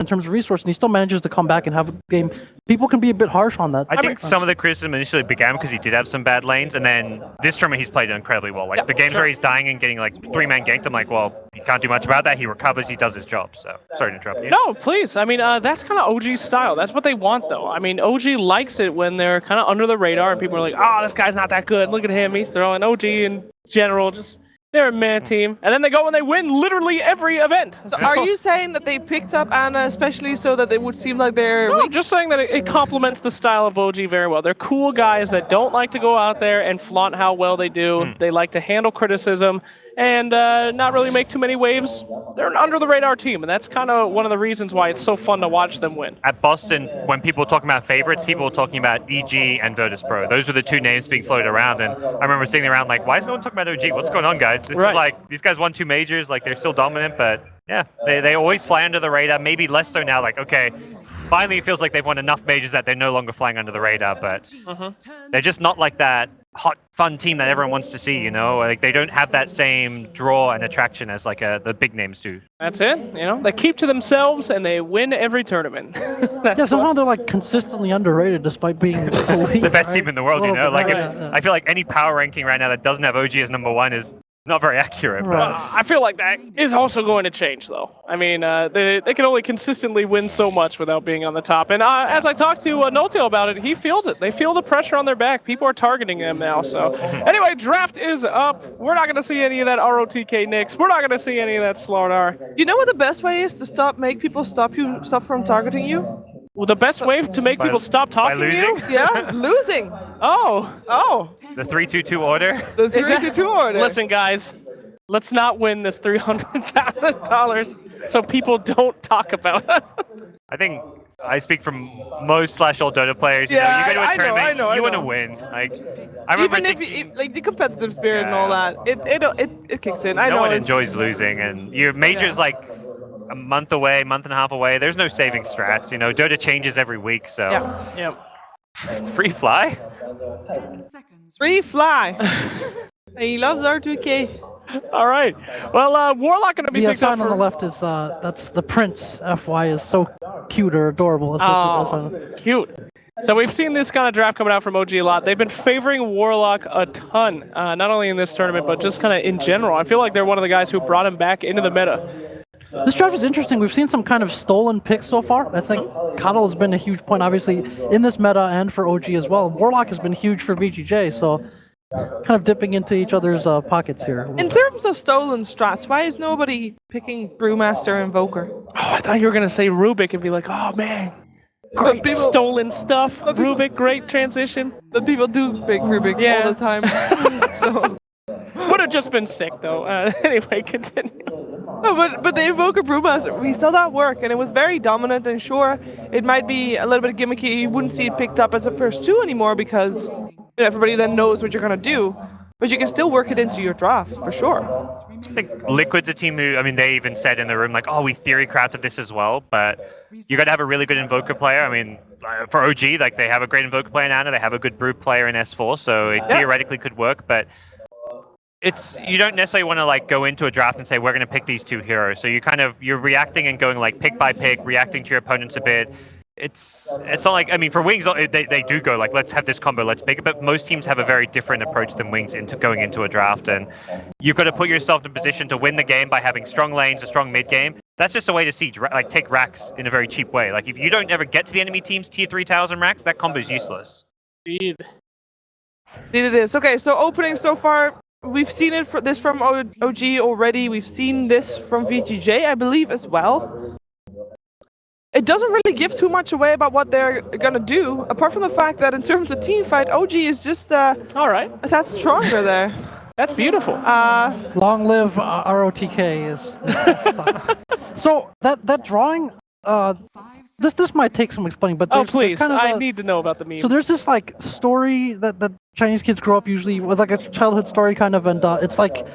in terms of resource, and he still manages to come back and have a game. People can be a bit harsh on that. I think some of the criticism initially began because he did have some bad lanes, and then this tournament he's played incredibly well. Like the games where he's dying and getting like 3-man ganked, I'm like, well, he can't do much about that. He recovers, he does his job. So sorry to interrupt you. No, please. I mean, that's kind of OG's style. That's what they want, though. I mean, OG likes it when they're kind of under the radar and people are like, oh, this guy's not that good. Look at him. He's throwing. OG in general, just they're a meh team. And then they go and they win literally every event. So are you saying that they picked up Anna especially so that it would seem like they're... No, I'm just saying that it complements the style of OG very well. They're cool guys that don't like to go out there and flaunt how well they do. They like to handle criticism and not really make too many waves. They're an under-the-radar team, and that's kind of one of the reasons why it's so fun to watch them win. At Boston, when people were talking about favorites, people were talking about EG and Virtus Pro. Those were the two names being floated around, and I remember sitting around like, why is no one talking about OG? What's going on, guys? This is like, these guys won 2 majors, like they're still dominant, but yeah, they always fly under the radar, maybe less so now, like, okay, finally it feels like they've won enough majors that they're no longer flying under the radar, but they're just not like that hot, fun team that everyone wants to see, you know? Like, they don't have that same draw and attraction as, like, the big names do. That's it, you know? They keep to themselves, and they win every tournament. Yeah, somehow they're, like, consistently underrated despite being the best team in the world, you know? Like, I feel like any power ranking right now that doesn't have OG as #1 is not very accurate. But I feel like that is also going to change, though. I mean, they can only consistently win so much without being on the top. And as I talked to Notail about it, he feels it. They feel the pressure on their back. People are targeting them now. So anyway, draft is up. We're not going to see any of that ROTK Knicks. We're not going to see any of that StarLadder. You know what the best way is to make people stop from targeting you? Well, the best way to make people stop talking by losing? to you? Yeah, losing. Oh. The 3-2-2 order? The 3-2-2 order. Listen, guys, let's not win this $300,000 so people don't talk about it. I think I speak from most/all Dota players. You know, you go to a tournament, you want to win. Like, I remember even if you, like the competitive spirit and all that, it kicks in. No one enjoys losing, and your major's like a month away, month and a half away. There's no saving strats. You know, Dota changes every week, so. Yeah. Free fly? Free fly. He loves R2K. All right. Well, Warlock going to be the picked up sign on the left is that's the Prince. FY is so cute or adorable. Cute. So we've seen this kind of draft coming out from OG a lot. They've been favoring Warlock a ton, not only in this tournament, but just kind of in general. I feel like they're one of the guys who brought him back into the meta. This draft is interesting. We've seen some kind of stolen picks so far. I think Cuddle has been a huge point, obviously, in this meta and for OG as well. Warlock has been huge for VGJ, so kind of dipping into each other's pockets here. In terms of stolen strats, why is nobody picking Brewmaster Invoker? Oh, I thought you were going to say Rubik and be like, oh, man. Great stolen stuff. Rubik, great transition. The people do pick Rubik all the time. So would have just been sick, though. Anyway, continue. No, but the Invoker Brewmaster, we saw that work, and it was very dominant, and sure, it might be a little bit gimmicky. You wouldn't see it picked up as a first 2 anymore because everybody then knows what you're going to do, but you can still work it into your draft, for sure. I think Liquid's a team who, I mean, they even said in the room, like, oh, we theory crafted this as well, but you got to have a really good Invoker player. I mean, for OG, like, they have a great Invoker player in Ana, they have a good Brew player in S4, so it theoretically could work, but you don't necessarily want to like go into a draft and say we're going to pick these 2 heroes. So you're reacting and going like pick by pick, reacting to your opponents a bit. It's not like, I mean, for Wings they do go like let's have this combo, let's pick it. But most teams have a very different approach than Wings into going into a draft, and you've got to put yourself in a position to win the game by having strong lanes, a strong mid game. That's just a way to siege, like take racks in a very cheap way. Like if you don't ever get to the enemy team's tier 3 towers and racks, that combo is useless. Indeed it is. Okay, so opening so far. We've seen this from OG already. We've seen this from VGJ, I believe, as well. It doesn't really give too much away about what they're going to do, apart from the fact that in terms of team fight, OG is just all right. That's stronger there. That's beautiful. Long live ROTK is so that drawing. This might take some explaining, but please, kind of I need to know about the meme. So there's this like story that Chinese kids grow up usually with, like a childhood story kind of, and it's like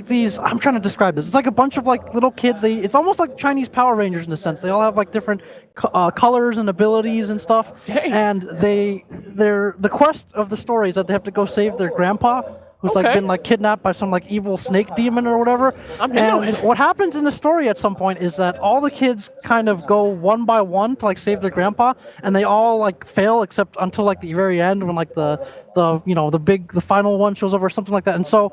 these. I'm trying to describe this. It's like a bunch of like little kids. It's almost like Chinese Power Rangers in a sense. They all have like different colors and abilities and stuff. Dang. And the quest of the story is that they have to go save their grandpa who's like been like kidnapped by some like evil snake demon or whatever. And what happens in the story at some point is that all the kids kind of go one by one to like save their grandpa, and they all like fail except until like the very end when like the the final one shows up or something like that. And so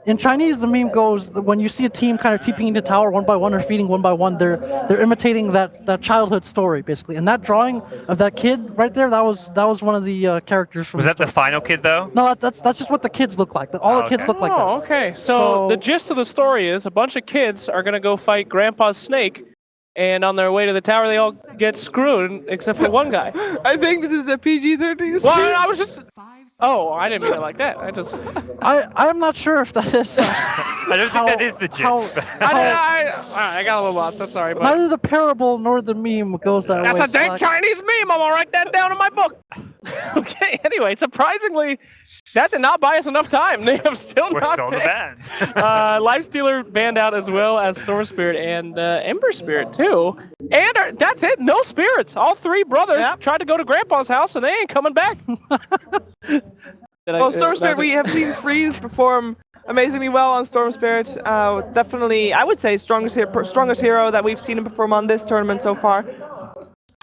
in Chinese, the meme goes that when you see a team kind of TPing into tower one by one or feeding one by one, they're imitating that childhood story basically. And that drawing of that kid right there, that was one of the characters from. Was that the final kid though? No, that's just what the kids look like. All the kids look like that. Oh, okay. So the gist of the story is a bunch of kids are gonna go fight Grandpa's snake, and on their way to the tower, they all get screwed except for one guy. I think this is a PG-13. Well, I was just. Oh, I didn't mean it like that. I'm not sure if that is. I don't think that is the gist. I got a little lost. I'm sorry, but neither the parable nor the meme goes that way. that's a dang Chinese meme. I'm gonna write that down in my book. Okay. Anyway, surprisingly, that did not buy us enough time. They have still We're not still in the picked. band. Lifestealer banned out as well as Storm Spirit and Ember Spirit too. And that's it. No spirits. All three brothers tried to go to Grandpa's house and they ain't coming back. Well, Storm Spirit, we have seen Freeze perform amazingly well on Storm Spirit. Definitely, I would say strongest hero that we've seen him perform on this tournament so far.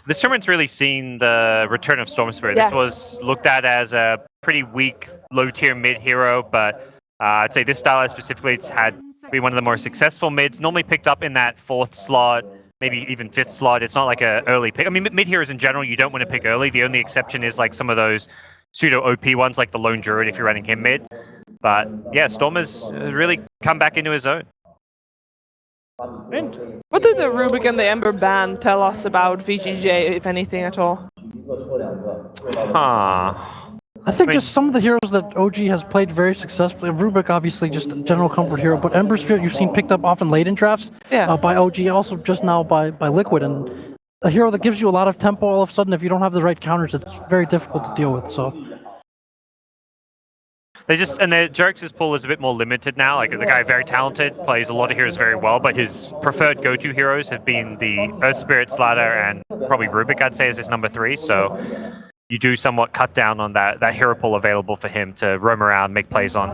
This tournament's really seen the return of Storm Spirit. Yes. This was looked at as a pretty weak, low-tier mid hero, but I'd say this style specifically, it's had been one of the more successful mids. Normally picked up in that 4th slot, maybe even 5th slot. It's not like an early pick. I mean, mid heroes in general, you don't want to pick early. The only exception is like some of those pseudo OP ones, like the Lone Druid if you're running him mid. But yeah, Storm has really come back into his own. What do the Rubik and the Ember ban tell us about VGJ, if anything at all? I think just some of the heroes that OG has played very successfully. Rubik, obviously, just a general comfort hero, but Ember Spirit you've seen picked up often late in drafts by OG, also just now by Liquid, and a hero that gives you a lot of tempo. All of a sudden, if you don't have the right counters, it's very difficult to deal with. So. And the Jerks' pool is a bit more limited now. Like the guy, very talented, plays a lot of heroes very well, but his preferred go-to heroes have been the Earth Spirit, StarLadder, and probably Rubik, I'd say, is his number 3. So you do somewhat cut down on that hero pool available for him to roam around, make plays on.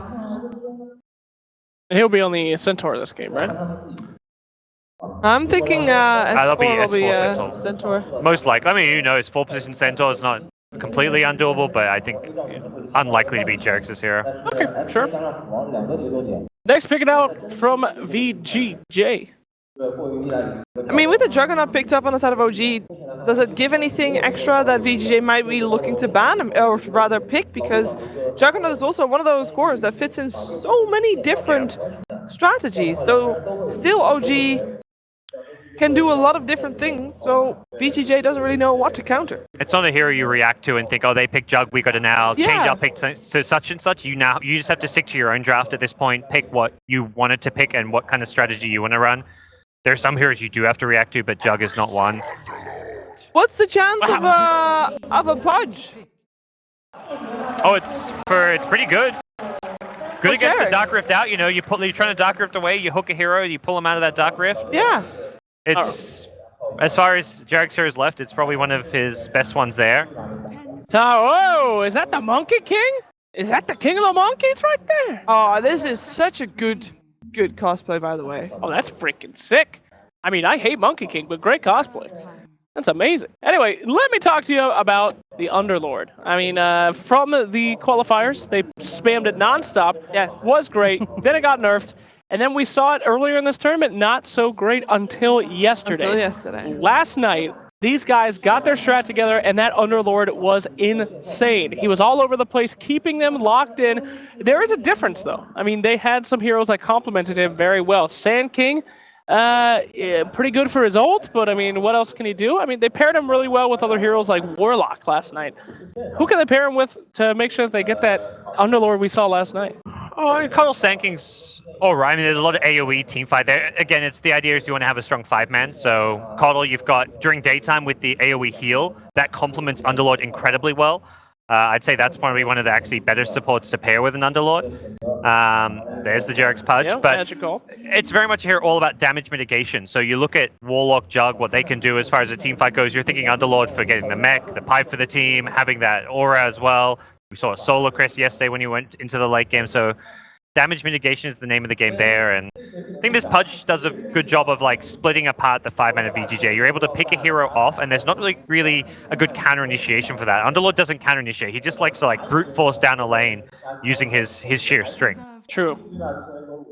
And he'll be on the Centaur this game, right? I'm thinking that'll be S4 will be S4 Centaur. Most likely. I mean, who knows? 4-position Centaur is not completely undoable, but I think unlikely to beat Jerks' hero. Okay, sure. Next, pick it out from VGJ. I mean, with the Juggernaut picked up on the side of OG, does it give anything extra that VGJ might be looking to ban, or rather pick? Because Juggernaut is also one of those cores that fits in so many different strategies. So still OG can do a lot of different things, so VGJ doesn't really know what to counter. It's not a hero you react to and think, oh, they pick Jug, we got to now change our pick to such and such. You just have to stick to your own draft at this point, pick what you wanted to pick and what kind of strategy you want to run. There are some heroes you do have to react to, but Jug is not one. What's the chance of a Pudge? Oh, it's pretty good. Good against the Dark Rift out, you're trying to Dark Rift away, you hook a hero, you pull him out of that Dark Rift. Yeah. It's, as far as Jarek's heroes left, it's probably one of his best ones there. Whoa, is that the Monkey King? Is that the King of the Monkeys right there? Oh, this is such a good cosplay, by the way. Oh, that's freaking sick. I mean, I hate Monkey King, but great cosplay. That's amazing. Anyway, let me talk to you about the Underlord. I mean, from the qualifiers, they spammed it nonstop. Yes. Was great. Then it got nerfed. And then we saw it earlier in this tournament, not so great until yesterday. Last night, these guys got their strat together, and that Underlord was insane. He was all over the place, keeping them locked in. There is a difference, though. I mean, they had some heroes that complemented him very well. Sand King, pretty good for his ult, but I mean, what else can he do? I mean, they paired him really well with other heroes like Warlock last night. Who can they pair him with to make sure that they get that Underlord we saw last night? Oh, I mean, Cuddle Sand King's alright. I mean, there's a lot of AoE team fight there. Again, it's the idea is you want to have a strong 5-man. So Cuddle, you've got during daytime with the AoE heal that complements Underlord incredibly well. I'd say that's probably one of the actually better supports to pair with an Underlord. There's the Jarek's Pudge, but magical. It's very much here all about damage mitigation. So you look at Warlock, Jug, what they can do as far as a team fight goes. You're thinking Underlord for getting the mech, the pipe for the team, having that aura as well. We saw a Solar Crest yesterday when he went into the late game. So damage mitigation is the name of the game there, and I think this Pudge does a good job of like splitting apart the 5-mana VGJ. You're able to pick a hero off, and there's not really a good counter initiation for that. Underlord doesn't counter initiate. He just likes to like brute force down a lane using his sheer strength. True.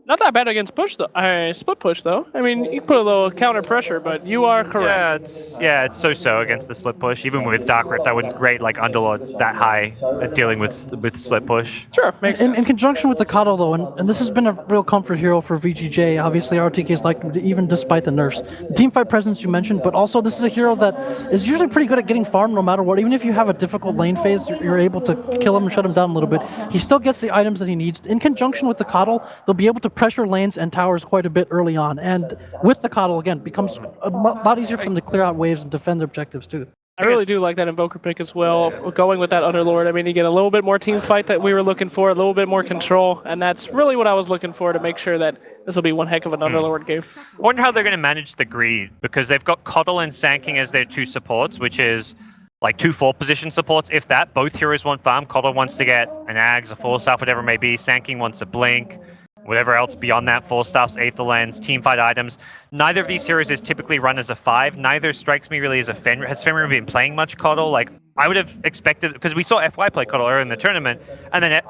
Not that bad against push though. Split push though. I mean, you put a little counter pressure, but you are correct. It's so against the split push. Even with Dark Rift, I wouldn't rate like Underlord that high at dealing with split push. Sure, makes sense. In conjunction with the Coddle though, and this has been a real comfort hero for VGJ. Obviously, RTK's liked him even despite the nerfs. The teamfight presence you mentioned, but also this is a hero that is usually pretty good at getting farm no matter what. Even if you have a difficult lane phase, you're able to kill him and shut him down a little bit. He still gets the items that he needs. In conjunction with the Coddle, they'll be able to pressure lanes and towers quite a bit early on. And with the Coddle, again, becomes a lot easier for them to clear out waves and defend their objectives too. I really do like that Invoker pick as well. Going with that Underlord, I mean, you get a little bit more team fight that we were looking for, a little bit more control, and that's really what I was looking for to make sure that this will be one heck of an Underlord game. I wonder how they're going to manage the greed, because they've got Coddle and Sanking as their two supports, which is like 2 4-position supports. If that, both heroes want farm. Coddle wants to get an Ags, a Full Staff, whatever it may be. Sanking wants a Blink. Whatever else beyond that, Full Staffs, Aether Lens, teamfight items. Neither of these heroes is typically run as a 5. Neither strikes me really as a Fenrir. Has Fenrir been playing much Coddle? Like, I would have expected, because we saw FY play Coddle earlier in the tournament, and then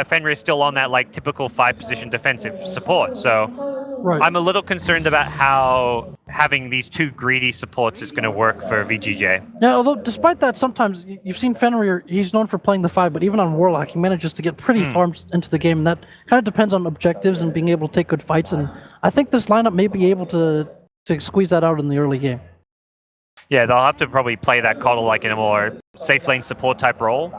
Fenrir is still on that like typical 5-position defensive support. So Right. I'm a little concerned about how having these 2 greedy supports is going to work for VGJ. Yeah, although despite that, sometimes you've seen Fenrir, he's known for playing the 5, but even on Warlock, he manages to get pretty farms into the game, and that kind of depends on objectives and being able to take good fights, and I think this lineup may be able to squeeze that out in the early game. Yeah, they'll have to probably play that Coddle like in a more safe lane support type role.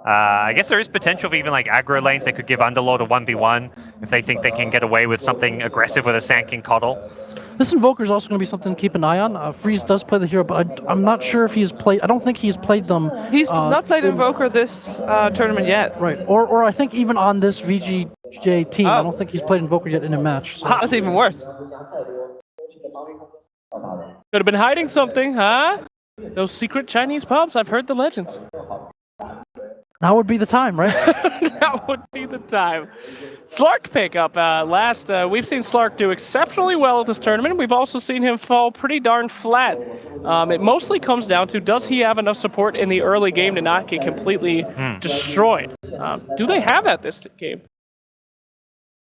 I guess there is potential for even like aggro lanes. They could give Underlord a 1v1 if they think they can get away with something aggressive with a Sanking Coddle. This Invoker is also going to be something to keep an eye on. Freeze does play the hero, but I'm not sure if he's played. I don't think he's played them. He's not played Invoker this tournament yet. Right, or I think even on this VGJ team, I don't think he's played Invoker yet in a match. So. That's even worse. Could have been hiding something, huh? Those secret Chinese pubs, I've heard the legends. Now would be the time, right? That would be the time. Slark pickup. We've seen Slark do exceptionally well at this tournament. We've also seen him fall pretty darn flat. It mostly comes down to, does he have enough support in the early game to not get completely destroyed? Do they have that this game?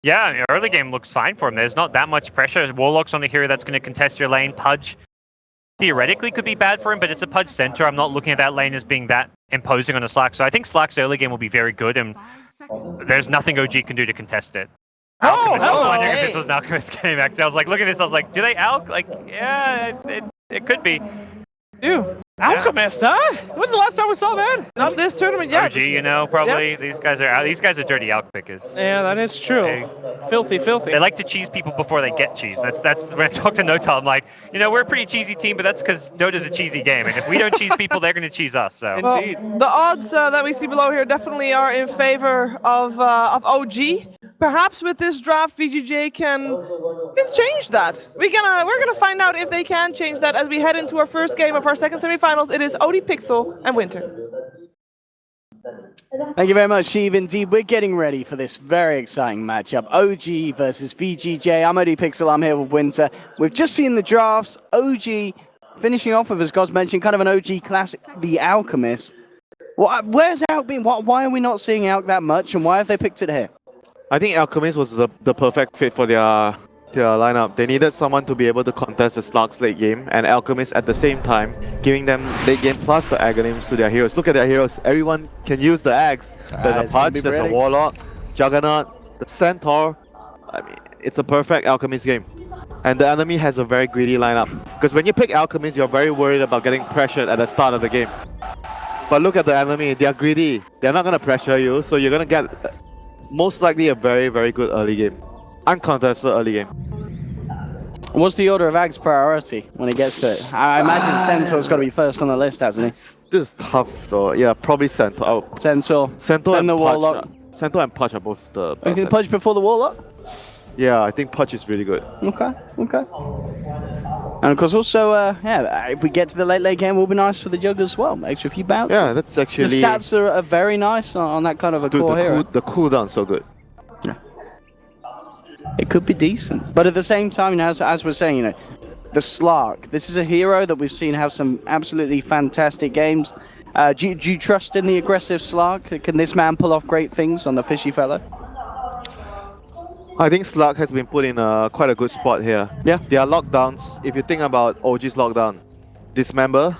Yeah, the early game looks fine for him. There's not that much pressure. Warlock's on the hero that's going to contest your lane. Pudge theoretically could be bad for him, but it's a Pudge center. I'm not looking at that lane as being that imposing on a Slark. So I think Slark's early game will be very good, and there's nothing OG can do to contest it. Alchemist, I was wondering if this was an Alchemist game, actually. I was like, look at this, I was like, do they Alch? Like, yeah, it could be. Ew. Alchemist, huh? When's the last time we saw that? Not this tournament yet. OG, you know, probably. Yep. These guys are dirty Alch pickers. Yeah, that is true. Filthy. They like to cheese people before they get cheese. That's when I talk to Notal, I'm like, you know, we're a pretty cheesy team, but that's because Dota's a cheesy game, and if we don't cheese people, they're going to cheese us. So Indeed. Well, the odds that we see below here definitely are in favor of OG. Perhaps with this draft, VGJ can change that. We're gonna find out if they can change that as we head into our first game of our second semifinals. It is OD Pixel and Winter. Thank you very much, Steve. Indeed, we're getting ready for this very exciting matchup. OG versus VGJ. I'm OD Pixel, I'm here with Winter. We've just seen the drafts. OG finishing off with, as God's mentioned, kind of an OG classic, the Alchemist. Where's Alch been? Why are we not seeing Alch that much, and why have they picked it here? I think Alchemist was the perfect fit for their lineup. They needed someone to be able to contest the Slark's late game, and Alchemist at the same time giving them late game plus the Aghanims to their heroes. Look at their heroes. Everyone can use the Aghs. There's a Pudge, there's a Warlock, Juggernaut, the Centaur. I mean, it's a perfect Alchemist game. And the enemy has a very greedy lineup. Because when you pick Alchemist, you're very worried about getting pressured at the start of the game. But look at the enemy. They are greedy. They're not going to pressure you, so you're going to get most likely a very, very good early game. Uncontested early game. What's the order of Agh's priority when it gets to it? I imagine Centaur's got to be first on the list, hasn't he? This is tough, though. Yeah, probably Centaur. Centaur Centaur and the Warlock. Centaur and Pudge are both the best. You think Pudge before the Warlock? Yeah, I think Pudge is really good. Okay. And of course, also, yeah, if we get to the late game, will be nice for the Jug as well. Extra few bounces. Yeah, that's actually... The stats are very nice on that kind of a Dude, core hero. the cooldown's so good. Yeah. It could be decent. But at the same time, you know, as we're saying, you know, the Slark, this is a hero that we've seen have some absolutely fantastic games. Do you trust in the aggressive Slark? Can this man pull off great things on the fishy fellow? I think Slug has been put in quite a good spot here. Yeah. There are lockdowns. If you think about OG's lockdown, Dismember,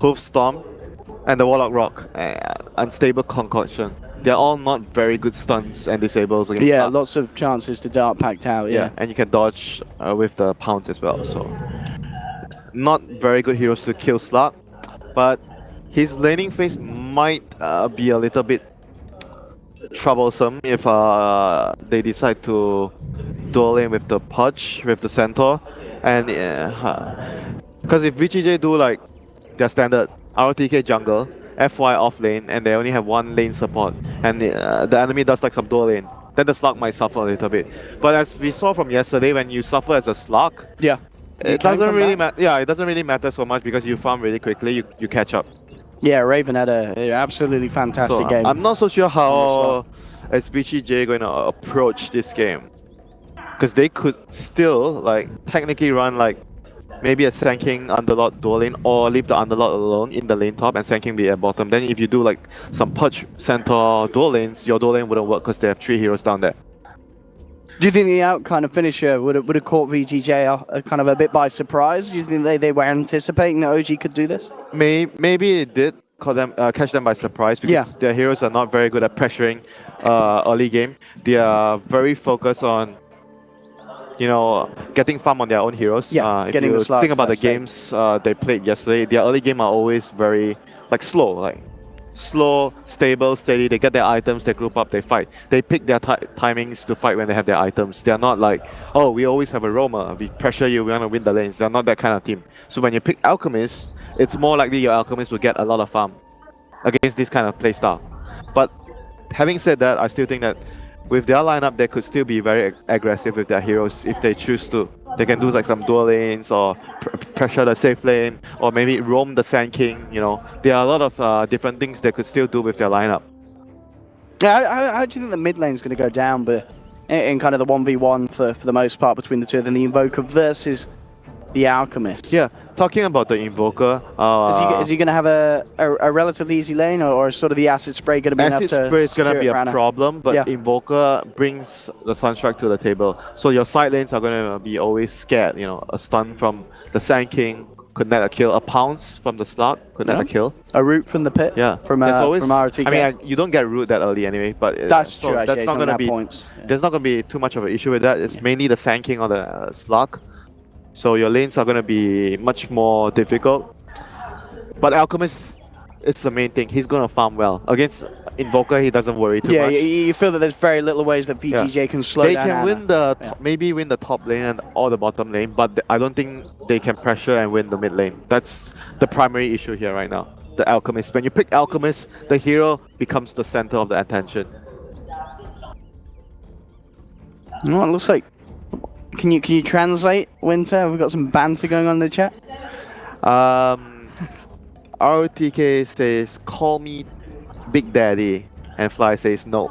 Hoof Storm, and the Warlock Rock, Unstable Concoction. They're all not very good stunts and disables against Slug. Lots of chances to dart packed out, yeah. And you can dodge with the pounce as well, so... Not very good heroes to kill Slug, but his laning phase might be a little bit troublesome if they decide to duel in with the Pudge, with the Centaur, and because if VGJ do like their standard ROTK jungle, FY off lane, and they only have one lane support, and the enemy does like some duel lane, then the Slug might suffer a little bit. But as we saw from yesterday, when you suffer as a Slug, it doesn't really matter. Yeah, it doesn't really matter so much because you farm really quickly. You catch up. Yeah, Raven had a absolutely fantastic game. I'm not so sure how is VGJ going to approach this game, because they could still like technically run like maybe a Sand King Underlord dual lane, or leave the Underlord alone in the lane top and Sand King be at bottom. Then if you do like some Pudge Centaur dual lanes, your dual lane wouldn't work because they have 3 heroes down there. Do you think the out kind of finisher would have caught VGJ kind of a bit by surprise? Do you think they were anticipating that OG could do this? Maybe it did catch them by surprise, because their heroes are not very good at pressuring early game. They are very focused on, you know, getting farm on their own heroes. If getting you the think about the games they played yesterday, their early game are always very like slow, stable, steady. They get their items, they group up, they fight. They pick their timings to fight when they have their items. They're not like, oh, we always have a roamer, we pressure you, we want to win the lanes. They're not that kind of team. So when you pick Alchemist, it's more likely your Alchemist will get a lot of farm against this kind of playstyle. But having said that, I still think that with their lineup, they could still be very aggressive with their heroes if they choose to. They can do like some dual lanes, or pressure the safe lane, or maybe roam the Sand King. You know, there are a lot of different things they could still do with their lineup. Yeah, how do you think the mid lane is going to go down, but in kind of the 1v1 for the most part between the two of them, the Invoker versus the Alchemist? Yeah, talking about the Invoker, is he going to have a relatively easy lane, or sort of the Acid Spray going to be enough to Acid Spray is going to be a problem, but Invoker brings the Sunstrike to the table. So your side lanes are going to be always scared. You know, a stun from the Sand King could net a kill, a pounce from the Slug could net a kill. A root from the pit? Yeah, from ROTK. I mean, you don't get root that early anyway, but that's true. That's not going to be points. There's not going to be too much of an issue with that. It's mainly the Sand King or the Slug. So your lanes are going to be much more difficult. But Alchemist, it's the main thing. He's going to farm well. Against Invoker, he doesn't worry too much. Yeah, you feel that there's very little ways that VGJ can slow down. They can win the maybe win the top lane or the bottom lane, but I don't think they can pressure and win the mid lane. That's the primary issue here right now. The Alchemist. When you pick Alchemist, the hero becomes the center of the attention. You know what it looks like? Can you translate, Winter? We've got some banter going on in the chat. ROTK says, "Call me Big Daddy," and Fly says, "No."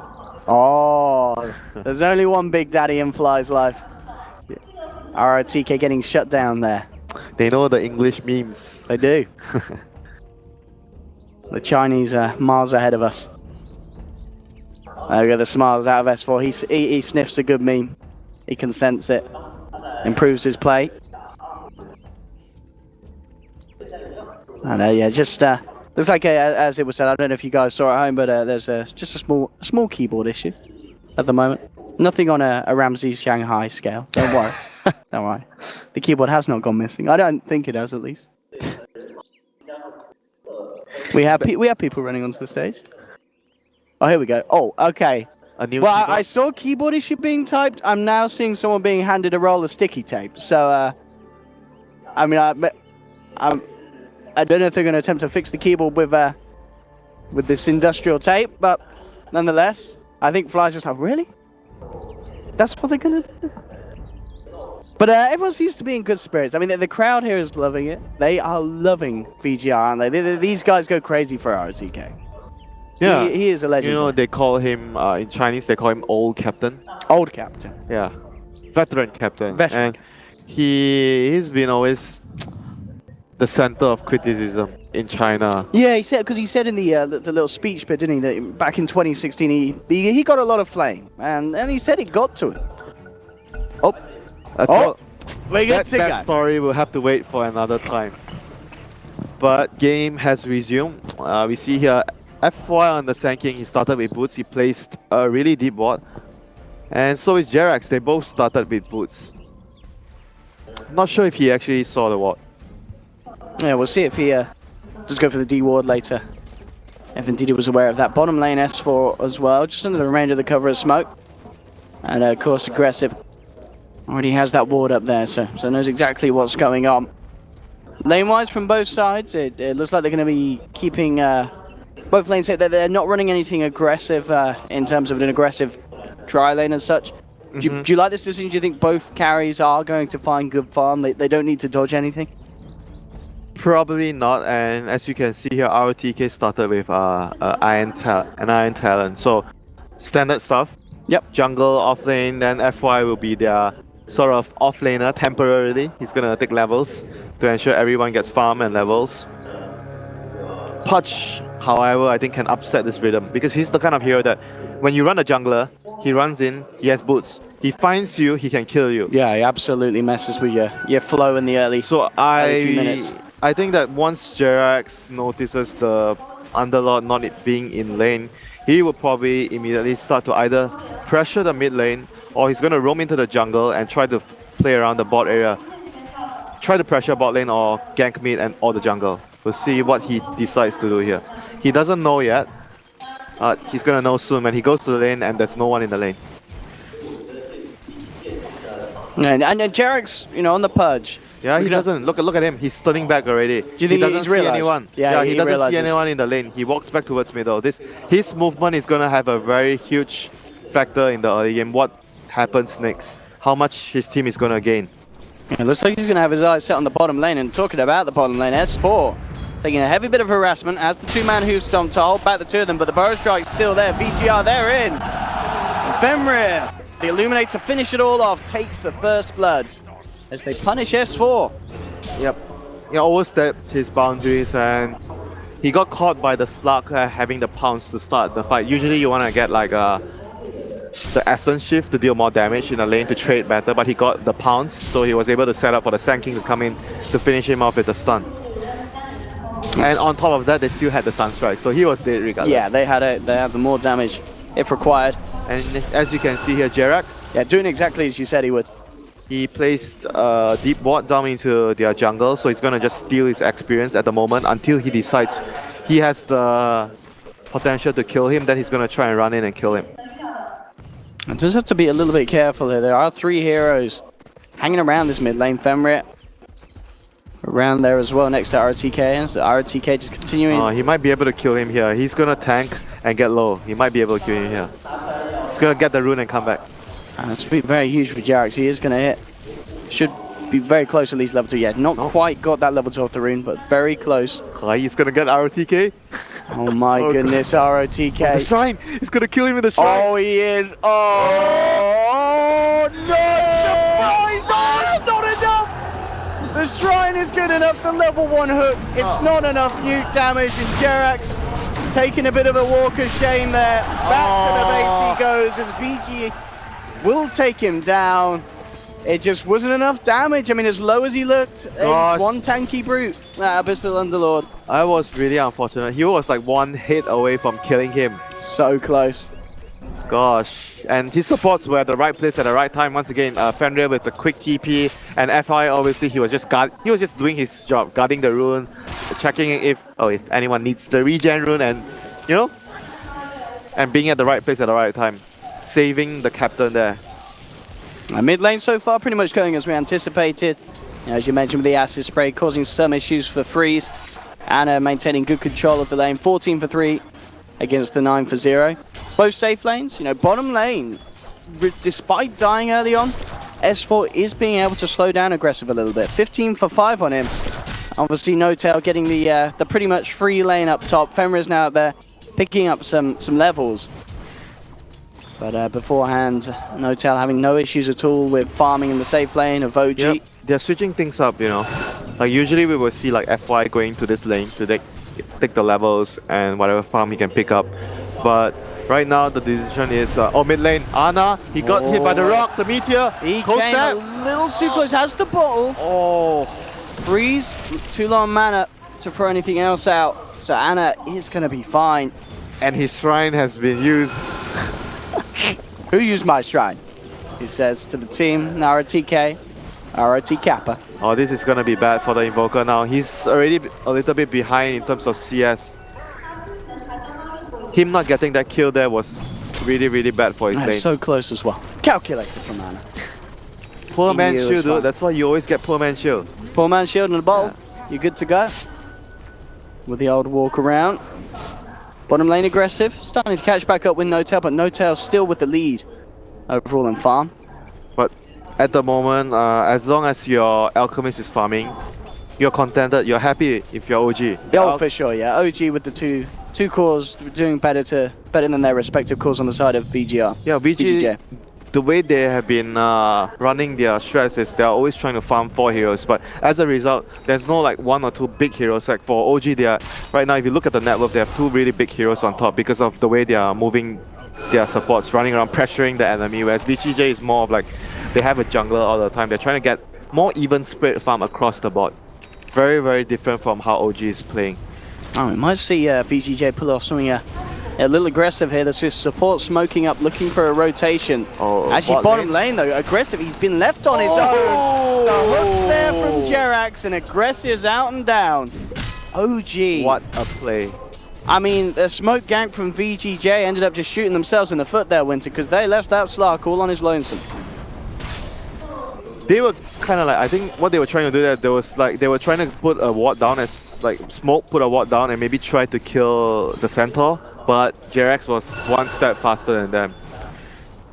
Oh, there's only one Big Daddy in Fly's life. ROTK getting shut down there. They know the English memes. They do. The Chinese are miles ahead of us. There we go, the smiles out of S4. He sniffs a good meme. He can sense it. Improves his play. And yeah, just looks like as it was said. I don't know if you guys saw at home, but there's just a small keyboard issue at the moment. Nothing on a Ramses Shanghai scale. Don't worry. Don't worry. The keyboard has not gone missing. I don't think it has, at least. We have people running onto the stage. Oh, here we go. Oh, okay. Well, I saw keyboard issue being typed. I'm now seeing someone being handed a roll of sticky tape. So, I mean, I don't know if they're going to attempt to fix the keyboard with this industrial tape, but nonetheless, I think Fly's just like, really? That's what they're going to do? But everyone seems to be in good spirits. I mean, the crowd here is loving it. They are loving VGR, aren't they? These guys go crazy for RTK. Yeah, he is a legend. You know, they call him in Chinese. They call him old captain. Old captain. Yeah, veteran captain. Veteran. And he's been always the center of criticism in China. Yeah, he said in the little speech bit, didn't he? That back in 2016, he got a lot of flame, and he said it got to him. Oh, That's all. we get to That story will have to wait for another time. But game has resumed. We see here FY on the Sand King. He started with boots. He placed a really deep ward. And so is Jerax. They both started with boots. Not sure if he actually saw the ward. Yeah, we'll see if he does go for the D ward later. If indeed he was aware of that. Bottom lane S4 as well, just under the remainder of the cover of smoke. And of course aggressive. Already has that ward up there, so knows exactly what's going on. Lane-wise from both sides, it looks like they're going to be keeping both lanes. They're not running anything aggressive in terms of an aggressive dry lane as such. Do you like this decision? Do you think both carries are going to find good farm? They don't need to dodge anything? Probably not, and as you can see here, RTK started with an Iron Talon. So, standard stuff. Yep. Jungle, off lane, then FY will be their sort of off laner temporarily. He's gonna take levels to ensure everyone gets farm and levels. Pudge, however, I think can upset this rhythm because he's the kind of hero that when you run a jungler, he runs in, he has boots. He finds you, he can kill you. Yeah, he absolutely messes with your flow in the early few minutes. I think that once Jerax notices the Underlord not being in lane, he will probably immediately start to either pressure the mid lane or he's going to roam into the jungle and try to play around the bot area. Try to pressure bot lane or gank mid and or the jungle. We'll see what he decides to do here. He doesn't know yet. He's going to know soon when he goes to the lane and there's no one in the lane. And Jerax, you know, on the pudge. Yeah, he doesn't. Look at him. He's turning back already. Do you think he doesn't he's see realized? anyone. Yeah, he doesn't see anyone in the lane. He walks back towards middle. His movement is gonna have a very huge factor in the early game. What happens next? How much his team is gonna gain? It looks like he's gonna have his eyes set on the bottom lane. And talking about the bottom lane, S4 taking a heavy bit of harassment as the two-man hoof stomp to hold back the two of them. But the burrow strike's still there. VGR, they're in. Fenrir, the Illuminator, finish it all off. Takes the first blood as they punish S4. Yep. He overstepped his boundaries and he got caught by the Slug having the pounce to start the fight. Usually you want to get like the Essence Shift to deal more damage in the lane to trade better, but he got the pounce, so he was able to set up for the Sand King to come in to finish him off with the stun. And on top of that, they still had the Sunstrike, so he was dead regardless. Yeah, they have the more damage if required. And as you can see here, Jerax. Yeah, doing exactly as you said he would. He placed a deep ward down into their jungle, so he's gonna just steal his experience at the moment until he decides he has the potential to kill him. Then he's gonna try and run in and kill him. I just have to be a little bit careful here. There are three heroes hanging around this mid lane. Fenrir around there as well next to RTK. And so RTK just continuing. He might be able to kill him here. He's gonna tank and get low. He might be able to kill him here. He's gonna get the rune and come back. That's be very huge for Jerax. He is going to hit. Should be very close at least level 2. Yeah, not quite got that level 2 off the rune, but very close. He's going to get ROTK. Oh my goodness, ROTK. The shrine. He's going to kill him with the shrine. Oh, he is. Oh, no! Surprise! No, it's not enough! The shrine is good enough to level 1 hook. It's not enough nuke damage, and Jerax taking a bit of a walk of shame there. Back to the base he goes as VG will take him down. It just wasn't enough damage. I mean, as low as he looked, he's one tanky brute. Abyssal Underlord. I was really unfortunate. He was like one hit away from killing him. So close. Gosh. And his supports were at the right place at the right time. Once again, Fenrir with the quick TP, and FI obviously he was just doing his job, guarding the rune, checking if anyone needs the regen rune, and you know, and being at the right place at the right time. Saving the captain there. Mid lane so far pretty much going as we anticipated. As you mentioned with the acid spray causing some issues for Freeze, and maintaining good control of the lane. 14 for 3 against the 9 for 0. Both safe lanes, you know, bottom lane, despite dying early on, S4 is being able to slow down aggressive a little bit. 15 for 5 on him. Obviously, NoTail getting the pretty much free lane up top. Fenrir is now out there picking up some levels. But beforehand, NoTail having no issues at all with farming in the safe lane of OG. Yep. They're switching things up, you know. Like usually we will see like FY going to this lane to take the levels and whatever farm he can pick up. But right now the decision is, mid lane, Ana, he got hit by the rock, the meteor. He came a little too close, has the bottle. Oh, freeze, too low on mana to throw anything else out. So Ana is going to be fine. And his shrine has been used. Who used my shrine? He says to the team, Nara TK, ROT Kappa. Oh, this is gonna be bad for the Invoker now. He's already a little bit behind in terms of CS. Him not getting that kill there was really, really bad for his lane. So close as well. Calculated from Ana. Poor man shield, dude. That's why you always get poor man shield. Poor man shield and a bottle. Yeah. You're good to go. With the old walk around. Bottom lane aggressive, starting to catch back up with NoTail, but NoTail still with the lead overall in farm. But at the moment, as long as your Alchemist is farming, you're contented, you're happy if you're OG. Oh, for sure, yeah. OG with the two cores doing better than their respective cores on the side of VGR. Yeah, VGJ. The way they have been running their strats is they're always trying to farm 4 heroes, but as a result, there's no like 1 or 2 big heroes. Like for OG, they are right now, if you look at the network, they have 2 really big heroes on top because of the way they are moving their supports, running around, pressuring the enemy, whereas VGJ is more of like, they have a jungler all the time. They're trying to get more even spread farm across the board. Very, very different from how OG is playing. Oh, we might see VGJ pull off something a little aggressive here. There's his support smoking up, looking for a rotation. Oh, actually, bottom lane though, aggressive. He's been left on his own. The hooks there from Jerax, and aggressive's out and down. OG. What a play. I mean, the smoke gank from VGJ ended up just shooting themselves in the foot there, Winter, because they left that Slark all on his lonesome. They were kind of like, I think what they were trying to do there, they were trying to put a ward down as like smoke, put a ward down and maybe try to kill the centaur. But Jerax was 1 step faster than them.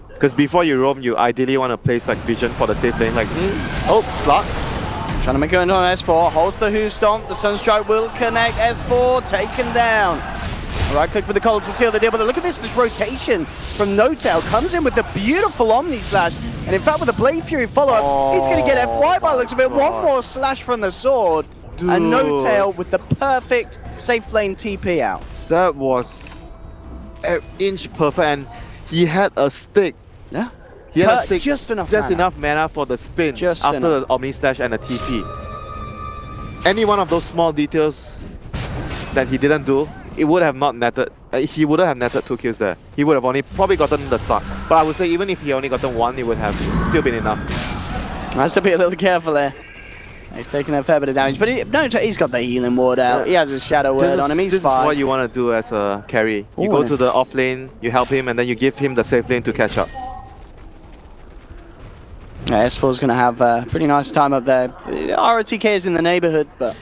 Because before you roam, you ideally want to place like vision for the safe lane. Like, oh, Slark. Trying to make it on S4, holds the Who Stomp, the Sunstrike will connect, S4 taken down. Right click for the Cold to seal the deal, but look at this rotation from NoTail. Comes in with the beautiful Omni Slash, and in fact with the Blade Fury follow-up, he's going to get FY by the looks of it. One more slash from the sword, dude. And NoTail with the perfect safe lane TP out. That was an inch perfect, and he had a stick. Yeah. He had a stick, just enough mana for the spin after the Omni Slash and the TP. Any one of those small details that he didn't do, it would have not netted. He wouldn't have netted 2 kills there. He would have only probably gotten the start. But I would say even if he only gotten 1, it would have still been enough. Has to be a little careful there. He's taking a fair bit of damage, but he's got the healing ward out. He has his shadow word on him. He's fine. This is what you want to do as a carry. You go to the off lane, you help him, and then you give him the safe lane to catch up. Yeah, S4's going to have a pretty nice time up there. ROTK is in the neighborhood, but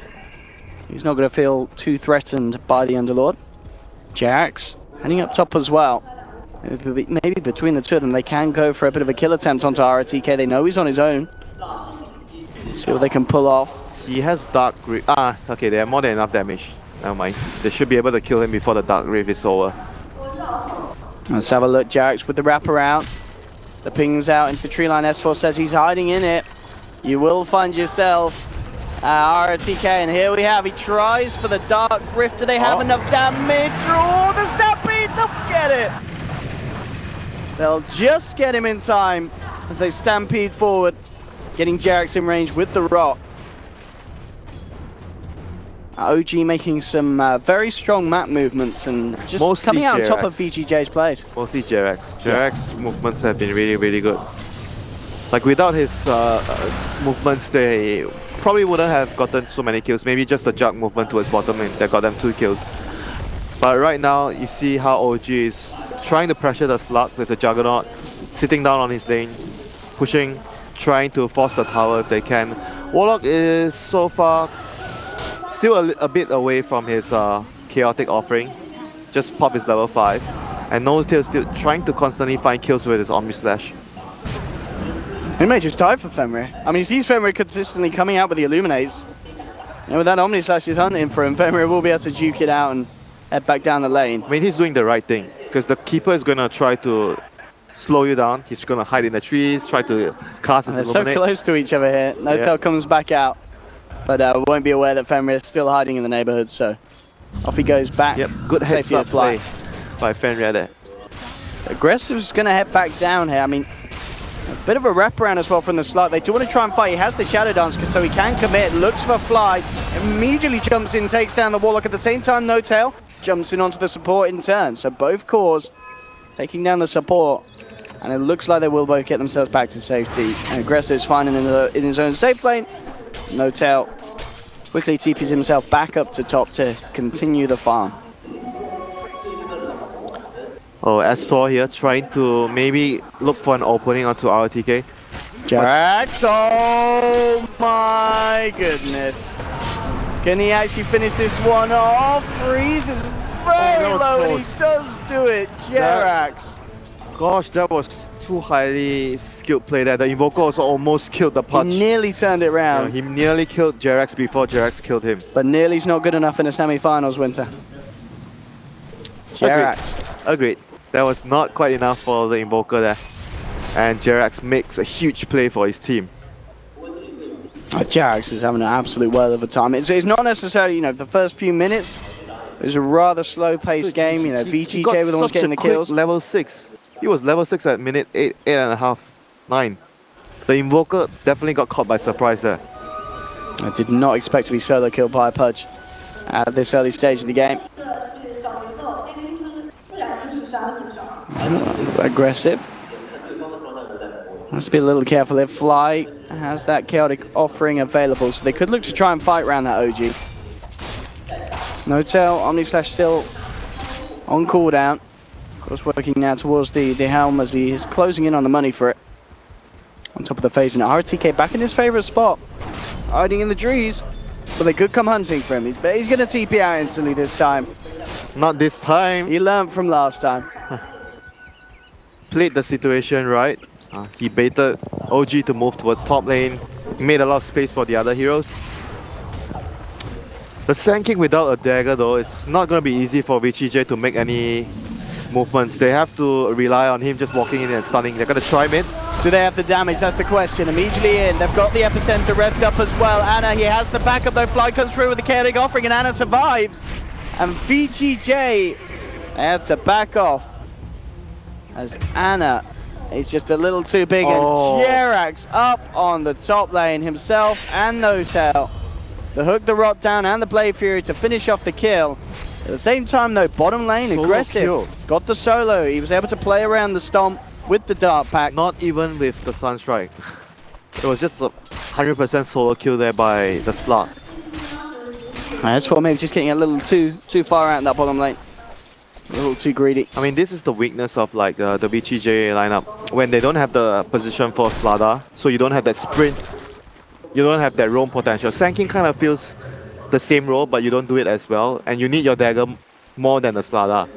he's not going to feel too threatened by the Underlord. Jerax heading up top as well. Maybe between the two of them, they can go for a bit of a kill attempt onto ROTK. They know he's on his own. See what they can pull off. He has Dark Grip. Okay, they have more than enough damage. Never mind. They should be able to kill him before the Dark Grip is over. Let's have a look. Jerax with the wraparound. The ping's out into the tree line. S4 says he's hiding in it. You will find yourself. RTK, and here we have. He tries for the Dark Rift. Do they have enough damage? Oh, the Stampede! They'll get it! They'll just get him in time as they stampede forward, getting Jerax in range with the rock. OG making some very strong map movements and just mostly coming out on top of VGJ's plays. Mostly Jerax. Jerax's movements have been really, really good. Like without his movements, they probably wouldn't have gotten so many kills. Maybe just the jug movement towards bottom lane that got them 2 kills. But right now, you see how OG is trying to pressure the Slug with the Juggernaut, sitting down on his lane, pushing, trying to force the tower if they can. Warlock is so far still a bit away from his chaotic offering. Just pop his level 5. And NoTail still trying to constantly find kills with his Omni Slash. It may just die for Fenrir. I mean, he sees Fenrir consistently coming out with the Illuminates. And with that Omni Slash is hunting for him, Fenrir will be able to juke it out and head back down the lane. I mean, he's doing the right thing because the keeper is going to try to slow you down. He's going to hide in the trees, try to cast his They're so Illuminate. close to each other here. Notel comes back out, but won't be aware that Fenrir is still hiding in the neighborhood, so off he goes back. Yep, good heads up play by Fenrir there. Aggressive's going to head back down here. I mean, a bit of a wraparound as well from the slot. They do want to try and fight. He has the Shadow Dance, so he can commit. Looks for Fly, immediately jumps in, takes down the Warlock. At the same time, Notel jumps in onto the support in turn. So both cores taking down the support. And it looks like they will both get themselves back to safety. And Aggressive's finding in his own safe lane. Notel quickly TPs himself back up to top to continue the farm. Oh, S4 here trying to maybe look for an opening onto RTK. Jax, oh my goodness. Can he actually finish this one off? Freeze is very low and he does do it. Jerax. Gosh, that was too highly skilled play there. The Invoker also almost killed the punch. He nearly turned it round. He nearly killed Jerax before Jerax killed him. But nearly's not good enough in the semi-finals, Winter. Jerax. Agreed. That was not quite enough for the Invoker there. And Jerax makes a huge play for his team. Jerax is having an absolute whale of a time. It's not necessarily, the first few minutes. It was a rather slow-paced game. VGJ were the ones getting the kills. Level 6. He was level 6 at minute 8.5, 9. The Invoker definitely got caught by surprise there. I did not expect to be solo killed by a Pudge at this early stage of the game. Aggressive. Has to be a little careful if Fly has that chaotic offering available, so they could look to try and fight around that OG. Notel, Omni Slash still on cooldown. Of course, working now towards the helm as he is closing in on the money for it. On top of the phase, and RTK back in his favorite spot, hiding in the trees. But they could come hunting for him. But he's going to TP out instantly this time. Not this time. He learned from last time. Played the situation right. He baited OG to move towards top lane. Made a lot of space for the other heroes. The Sand King without a dagger though, it's not going to be easy for VGJ to make any movements. They have to rely on him just walking in and stunning. They're going to try mid. Do they have the damage? That's the question. Immediately in. They've got the epicenter revved up as well. Anna, he has the backup though. Fly comes through with the chaotic offering and Anna survives. And VGJ, they have to back off. As Anna is just a little too big. And Jerax up on the top lane himself and Notel. The hook, the rot down and the Blade Fury to finish off the kill. At the same time though, bottom lane, solo aggressive. Kill. Got the solo. He was able to play around the stomp with the Dark Pack. Not even with the Sunstrike. It was just a 100% solo kill there by the slot. That's for maybe just getting a little too far out in that bottom lane. A little too greedy. I mean, this is the weakness of like the VGJ lineup. When they don't have the position for StarLadder, so you don't have that sprint, you don't have that roam potential. Sand King kind of feels the same role, but you don't do it as well. And you need your dagger more than the StarLadder.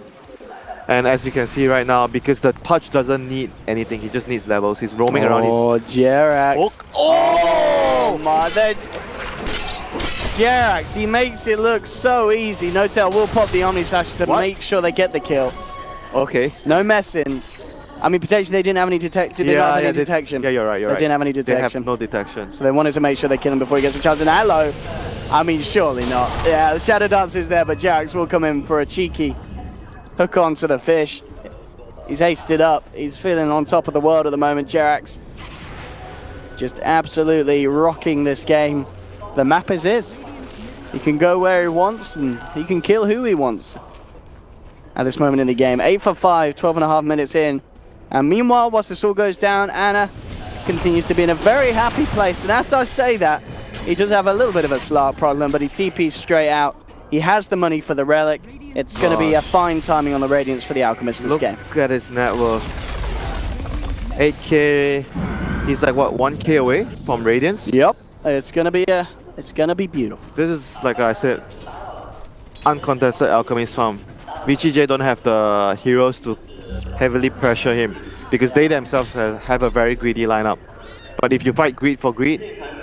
And as you can see right now, because the Pudge doesn't need anything, he just needs levels. He's roaming around his... Oh, Jerax. Oh my, Jerax, he makes it look so easy. Notel will pop the Omni Slash to make sure they get the kill. Okay. No messing. I mean, potentially they didn't have any detection. Did they not have any detection? Yeah, you're right, They didn't have any detection. They have no detection. So they wanted to make sure they kill him before he gets a chance. And hello. I mean, surely not. Yeah, the Shadow Dance is there, but Jerax will come in for a cheeky hook onto the fish. He's hasted up. He's feeling on top of the world at the moment, Jerax. Just absolutely rocking this game. The map is his. He can go where he wants and he can kill who he wants. At this moment in the game, 8 for 5, 12.5 minutes in. And meanwhile, whilst this all goes down, Anna continues to be in a very happy place. And as I say that, he does have a little bit of a slot problem, but he TPs straight out. He has the money for the relic. It's going to be a fine timing on the Radiance for the Alchemist this game. Look at his net worth. 8k. He's like, what, 1k away from Radiance? Yep. It's going to be beautiful. This is, like I said, uncontested Alchemist farm. VGJ don't have the heroes to heavily pressure him because they themselves have a very greedy lineup. But if you fight greed for greed,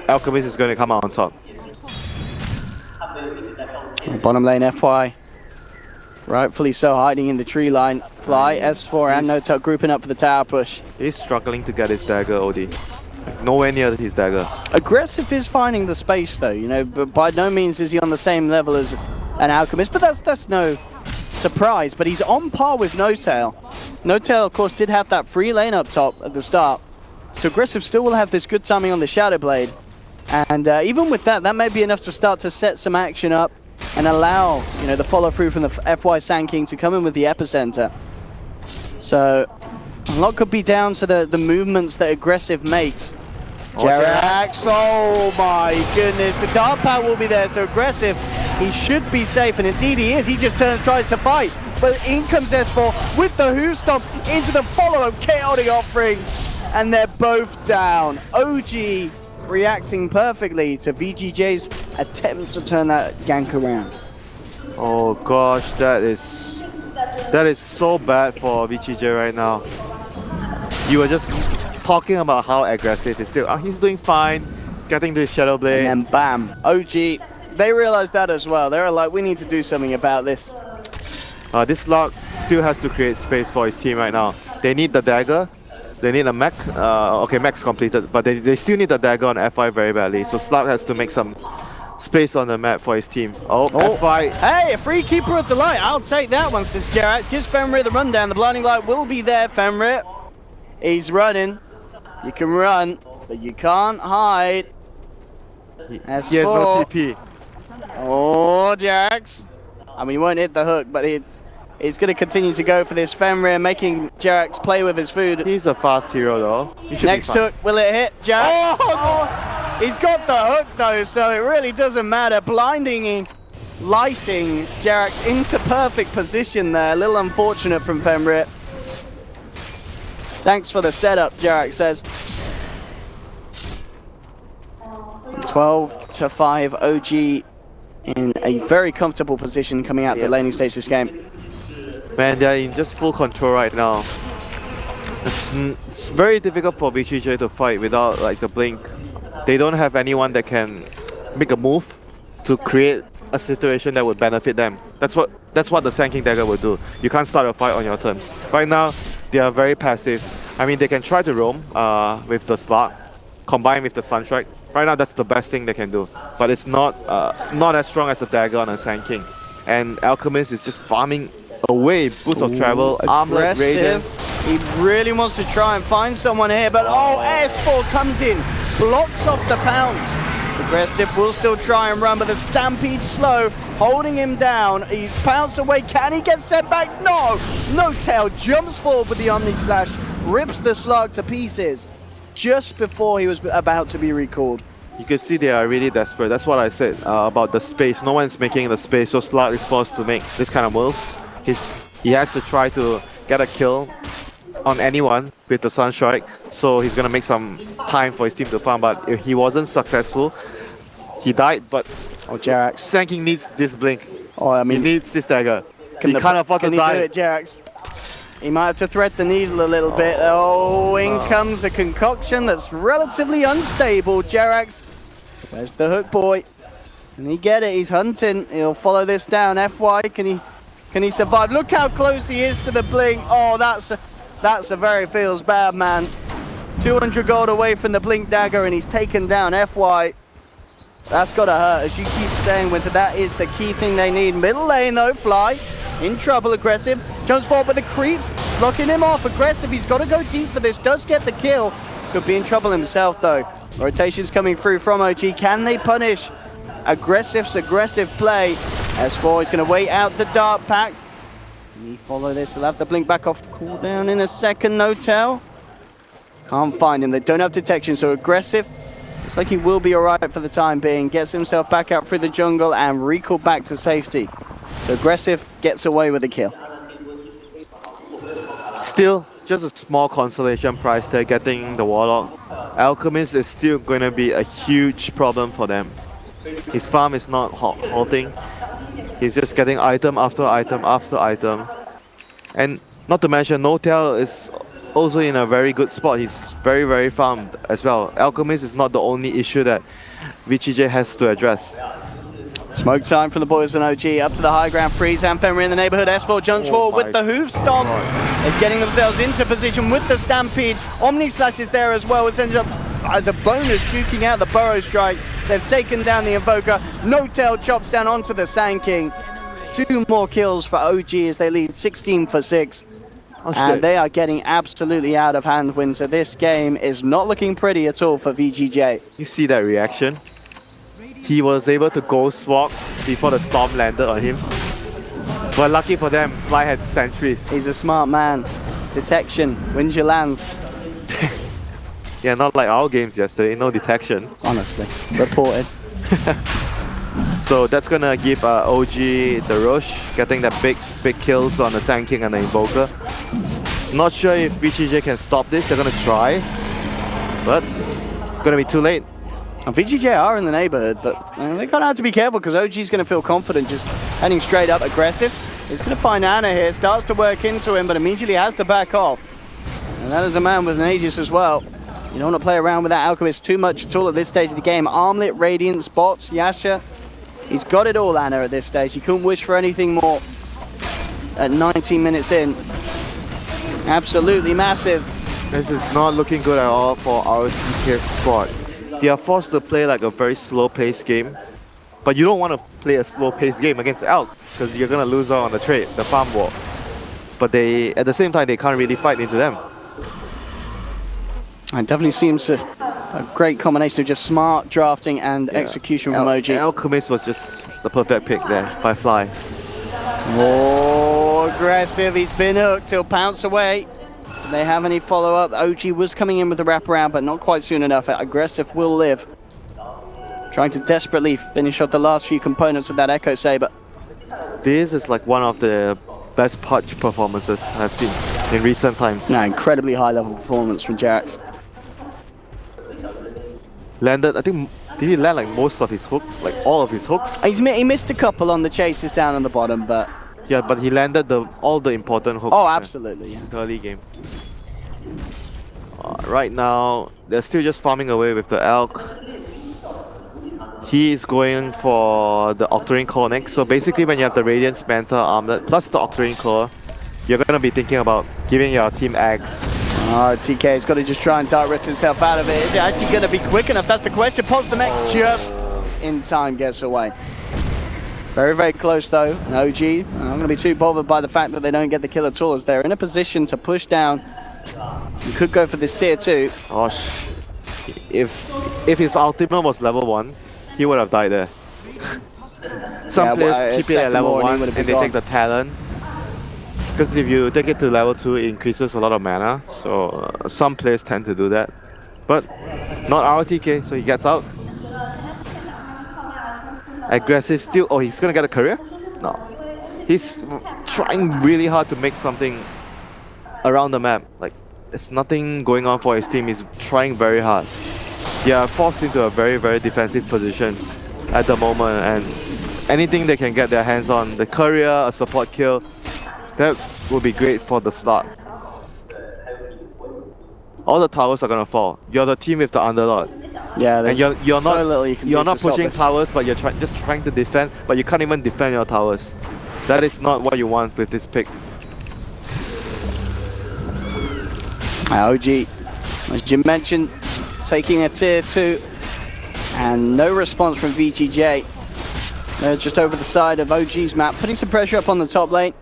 Alchemist is going to come out on top. Bottom lane FY. Rightfully so, hiding in the tree line. Fly, S4 and Notel grouping up for the tower push. He's struggling to get his dagger, OD. Nowhere near his dagger. Aggressive is finding the space though, you know, but by no means is he on the same level as an Alchemist, but that's no surprise. But he's on par with Notel. Notel, of course, did have that free lane up top at the start. So Aggressive still will have this good timing on the Shadow Blade. And even with that, that may be enough to start to set some action up and allow, you know, the follow through from the FY Sand King to come in with the epicenter. So a lot could be down to the movements that Aggressive makes. Jerax, oh my goodness, the dart pack will be there, so Aggressive, he should be safe, and indeed he is. He just tries to fight, but in comes S4 with the Who Stomp into the follow-up chaotic offering, and they're both down. OG reacting perfectly to VGJ's attempt to turn that gank around. Oh gosh, that is so bad for VGJ right now. You were just talking about how aggressive he's still. He's doing fine. He's getting to his Shadow Blade. And then bam, OG, they realized that as well. They're like, we need to do something about this. This Slug still has to create space for his team right now. They need the dagger. They need a mech. Okay, mech's completed, but they still need the dagger on F5 very badly. So Slug has to make some space on the map for his team. Oh, F5. Hey, a free keeper of the light. I'll take that one, says Jerax. Gives Fenrir the rundown. The blinding light will be there, Fenrir. He's running. You can run, but you can't hide. He has no TP. Oh, Jerax. I mean, he won't hit the hook, but it's going to continue to go for this Fenrir, making Jerax play with his food. He's a fast hero, though. Next hook, will it hit? Jerax? Oh, he's got the hook, though, so it really doesn't matter. Blinding, lighting Jerax into perfect position there. A little unfortunate from Fenrir. Thanks for the setup, Jerax says. 12-5, OG in a very comfortable position coming out the laning stage this game. Man, they're in just full control right now. It's very difficult for VGJ to fight without like the blink. They don't have anyone that can make a move to create a situation that would benefit them. That's what the Sand King dagger would do. You can't start a fight on your terms. Right now, they are very passive. I mean, they can try to roam with the Slug, combined with the Sunstrike. Right now, that's the best thing they can do. But it's not as strong as the dagger on a Sand King. And Alchemist is just farming away. Boots of Travel, Armlet, Radiance. He really wants to try and find someone here, but oh, S4 comes in, blocks off the pounce. Aggressive will still try and run, but the Stampede slow, holding him down. He's pounced away. Can he get sent back? No! Notel jumps forward with the Omni Slash, rips the Slug to pieces just before he was about to be recalled. You can see they are really desperate. That's what I said about the space. No one's making the space, so Slug is forced to make this kind of moves. He has to try to get a kill on anyone with the Sunstrike, so he's gonna make some time for his team to farm, but if he wasn't successful, he died. But Jerax. Sand King needs this blink. Oh, I mean, he needs this dagger. He can't afford to die. Can he do it, Jerax? He might have to thread the needle a little bit. Oh, in comes a concoction that's relatively unstable. Jerax, where's the hook boy? Can he get it? He's hunting. He'll follow this down. FY, can he survive? Look how close he is to the blink. Oh, that's a very feels bad, man. 200 gold away from the blink dagger, and he's taken down. FY. That's gotta hurt, as you keep saying, Winter. That is the key thing they need. Middle lane though, Fly in trouble. Aggressive jumps forward with the creeps, blocking him off. Aggressive, he's got to go deep for this. Does get the kill. Could be in trouble himself though. Rotations coming through from OG. Can they punish Aggressive's aggressive play? S4 is going to wait out the dart pack. Can he follow this? He'll have the blink back off cooldown in a second. Notel can't find him. They don't have detection, so Aggressive looks like he will be alright for the time being. Gets himself back out through the jungle and recalled back to safety. So Aggressive gets away with the kill. Still, just a small consolation prize there, getting the Warlock. Alchemist is still going to be a huge problem for them. His farm is not halting. He's just getting item after item after item. And not to mention, Notel is also in a very good spot. He's very, very farmed as well. Alchemist is not the only issue that VGJ has to address. Smoke time for the boys on OG. Up to the high ground. Freeze and Fenrir in the neighborhood. S4 jumps forward with the hoof stomp. Is getting themselves into position with the Stampede. Omni Slash is there as well. It's ended up as a bonus, duking out the Burrow Strike. They've taken down the Invoker. No Tail chops down onto the Sand King. 2 more kills for OG as they lead 16 for 6. And they are getting absolutely out of hand, Winter. This game is not looking pretty at all for VGJ. You see that reaction? He was able to ghost walk before the storm landed on him. But lucky for them, Fly had sentries. He's a smart man. Detection wins your lands. Yeah, not like our games yesterday, no detection. Honestly, reported. So that's gonna give OG the rush, getting the big kills on the Sand King and the Invoker. Not sure if VGJ can stop this. They're gonna try, but gonna be too late. And VGJ are in the neighborhood, but they're gonna have to be careful because OG's gonna feel confident just heading straight up. Aggressive. He's gonna find Ana here, starts to work into him, but immediately has to back off. And that is a man with an Aegis as well. You don't want to play around with that Alchemist too much at all at this stage of the game. Armlet, Radiance, bots, Yasha. He's got it all, Ana, at this stage. You couldn't wish for anything more at 19 minutes in. Absolutely massive. This is not looking good at all for our TK squad. They are forced to play like a very slow-paced game. But you don't want to play a slow-paced game against Elk because you're going to lose out on the trade, the farm war. But they, at the same time, they can't really fight into them. It definitely seems a great combination of just smart drafting and execution from OG. Alchemist was just the perfect pick there by Fly. More aggressive, he's been hooked, he'll pounce away. Do they have any follow-up? OG was coming in with the wraparound, but not quite soon enough. Aggressive will live. Trying to desperately finish off the last few components of that Echo Saber. This is like one of the best Pudge performances I've seen in recent times. No, incredibly high-level performance from Jax. Landed, I think, did he land like most of his hooks? Like all of his hooks? He missed a couple on the chases down on the bottom, but... Yeah, but he landed all the important hooks. Oh, absolutely, yeah. Early game. Right now, they're still just farming away with the Elk. He is going for the Octarine Core next. So basically when you have the Radiance, Manta, Armlet, plus the Octarine Core, you're going to be thinking about giving your team eggs. Oh, TK's got to just try and direct himself out of it. Is it actually going to be quick enough? That's the question. Pops the mech just in time, gets away. Very, very close though. And OG, I'm not going to be too bothered by the fact that they don't get the kill at all, as they're in a position to push down. You could go for this tier 2. Gosh, if his ultimate was level 1, he would have died there. Some players keep it at level 1 and they take the talent. Because if you take it to level 2, it increases a lot of mana. So some players tend to do that. But not RTK, so he gets out. Aggressive still. Oh, he's gonna get a career? No. He's trying really hard to make something around the map. Like, there's nothing going on for his team. He's trying very hard. They are forced into a very, very defensive position at the moment, and anything they can get their hands on, the courier, a support kill, that would be great for the start. All the towers are gonna fall. You're the team with the Underlord. Yeah, and you're so not you're not pushing towers, but you're just trying to defend, but you can't even defend your towers. That is not what you want with this pick. OG, as you mentioned, taking a tier 2, and no response from VGJ. They're just over the side of OG's map, putting some pressure up on the top lane.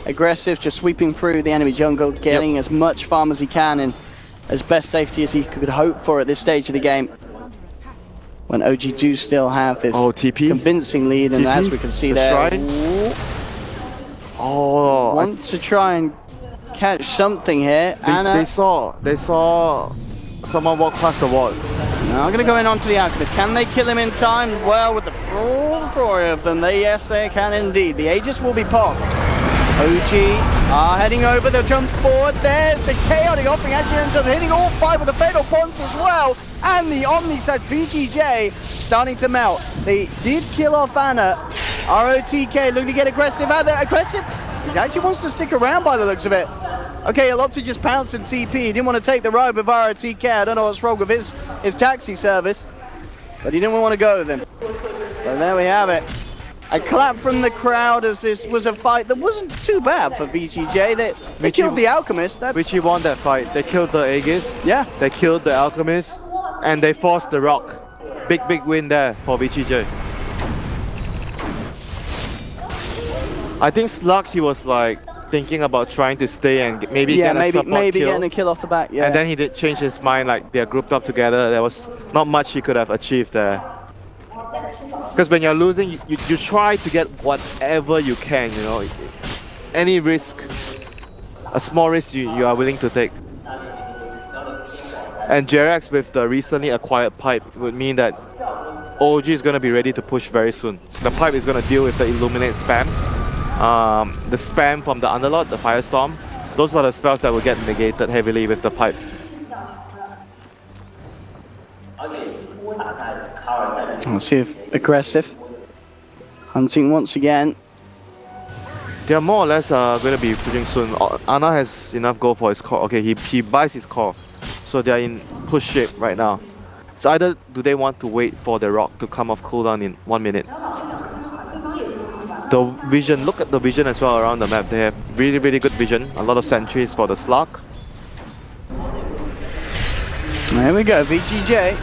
Aggressive, just sweeping through the enemy jungle, getting as much farm as he can and as best safety as he could hope for at this stage of the game. When OG do still have this convincing lead, and as we can see there, want to try and catch something here. They saw someone walk past the wall. Now I'm going to go in onto the Alchemist. Can they kill him in time? Well, with the four of them, yes, they can indeed. The Aegis will be popped. OG are heading over, they'll jump forward. There's the chaotic offering actually ends up hitting all 5 with the fatal ponds as well. And the Omni set VGJ starting to melt. They did kill off Ana. ROTK looking to get aggressive out there. Aggressive? He actually wants to stick around by the looks of it. Okay, he'll opt to just pounce and TP. He didn't want to take the ride with ROTK. I don't know what's wrong with his taxi service, but he didn't want to go with him. So there we have it. A clap from the crowd as this was a fight that wasn't too bad for VGJ. They killed the Alchemist. Richie won that fight. They killed the Aegis. Yeah. They killed the Alchemist. And they forced the Rock. Big win there for VGJ. I think Slug, he was like thinking about trying to stay and maybe get a support maybe kill. getting a kill off the back. Yeah. And then he did change his mind, like they're grouped up together. There was not much he could have achieved there. Because when you're losing, you try to get whatever you can, you know. Any risk, a small risk you are willing to take. And Jerax with the recently acquired pipe would mean that OG is going to be ready to push very soon. The pipe is going to deal with the Illuminate spam. The spam from the Underlord, the Firestorm. Those are the spells that will get negated heavily with the pipe. Let's see if aggressive. Hunting once again. They are more or less going to be pushing soon. Ana has enough gold for his core. Okay, he buys his core. So they are in push shape right now. It's either do they want to wait for the Rock to come off cooldown in 1 minute. The vision, look at the vision as well around the map. They have really good vision. A lot of sentries for the Slug. There we go, VGJ.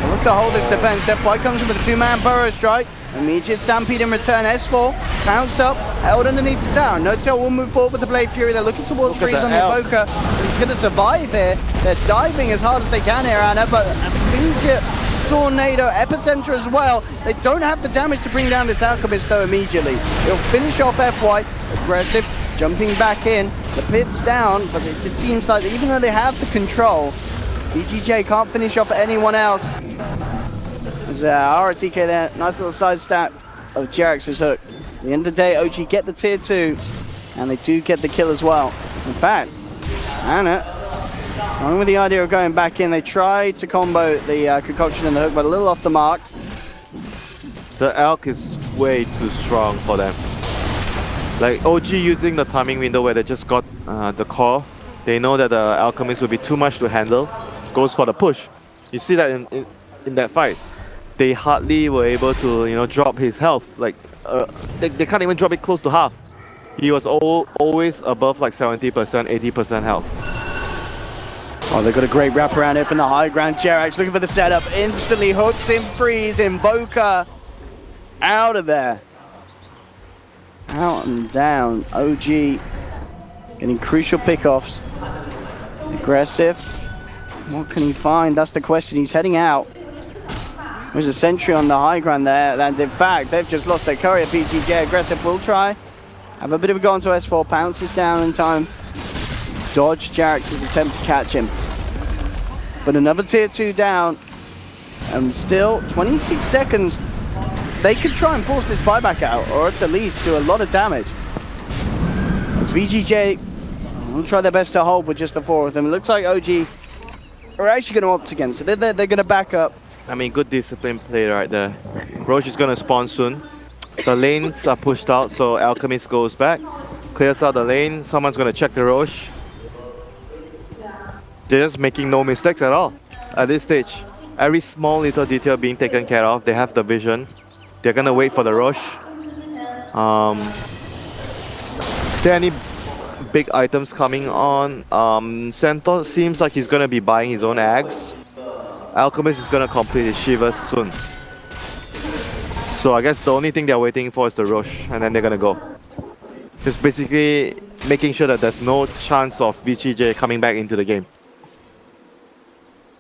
Look to hold this defense. F5 comes in with a two-man burrow strike. Immediate stampede in return. S4 pounced up, held underneath the down. No-tail will move forward with the Blade Fury. They're looking towards freeze on the Evoker. He's going to survive here. They're diving as hard as they can here, Anna, but immediate tornado, epicenter as well. They don't have the damage to bring down this Alchemist though immediately. He'll finish off FY. Aggressive, jumping back in. The pit's down, but it just seems like even though they have the control, VGJ can't finish off anyone else. There's RTK there, nice little side stat of Jerax's hook. At the end of the day, OG get the tier 2, and they do get the kill as well. In fact, Anna, going with the idea of going back in, they tried to combo the concoction and the hook, but a little off the mark. The Alch is way too strong for them. Like OG using the timing window where they just got the core, they know that the Alchemist will be too much to handle, goes for the push. You see that in that fight. They hardly were able to, you know, drop his health. Like they can't even drop it close to half. He was always above like 70%, 80% health. Oh, they've got a great wrap around it from the high ground. Jerax looking for the setup, instantly hooks in freeze, Invoker out of there. Out and down, OG getting crucial pickoffs. Aggressive, what can he find? That's the question, he's heading out. There's a sentry on the high ground there, and in fact, they've just lost their courier. VGJ aggressive will try. Have a bit of a go onto S4, pounces down in time. Dodge Jerax's attempt to catch him. But another tier 2 down. And still, 26 seconds. They could try and force this buyback out, or at the least do a lot of damage. As VGJ will try their best to hold with just the 4 of them. It looks like OG are actually going to opt again, so they're going to back up. I mean, good discipline play right there. Roche is going to spawn soon. The lanes are pushed out, so Alchemist goes back. Clears out the lane. Someone's going to check the Roche. They're just making no mistakes at all at this stage. Every small little detail being taken care of. They have the vision. They're going to wait for the Roche. Is there any big items coming on? Centaur seems like he's going to be buying his own Ags. Alchemist is going to complete his Shivas soon. So I guess the only thing they're waiting for is the Roche, and then they're going to go. Just basically making sure that there's no chance of VGJ coming back into the game.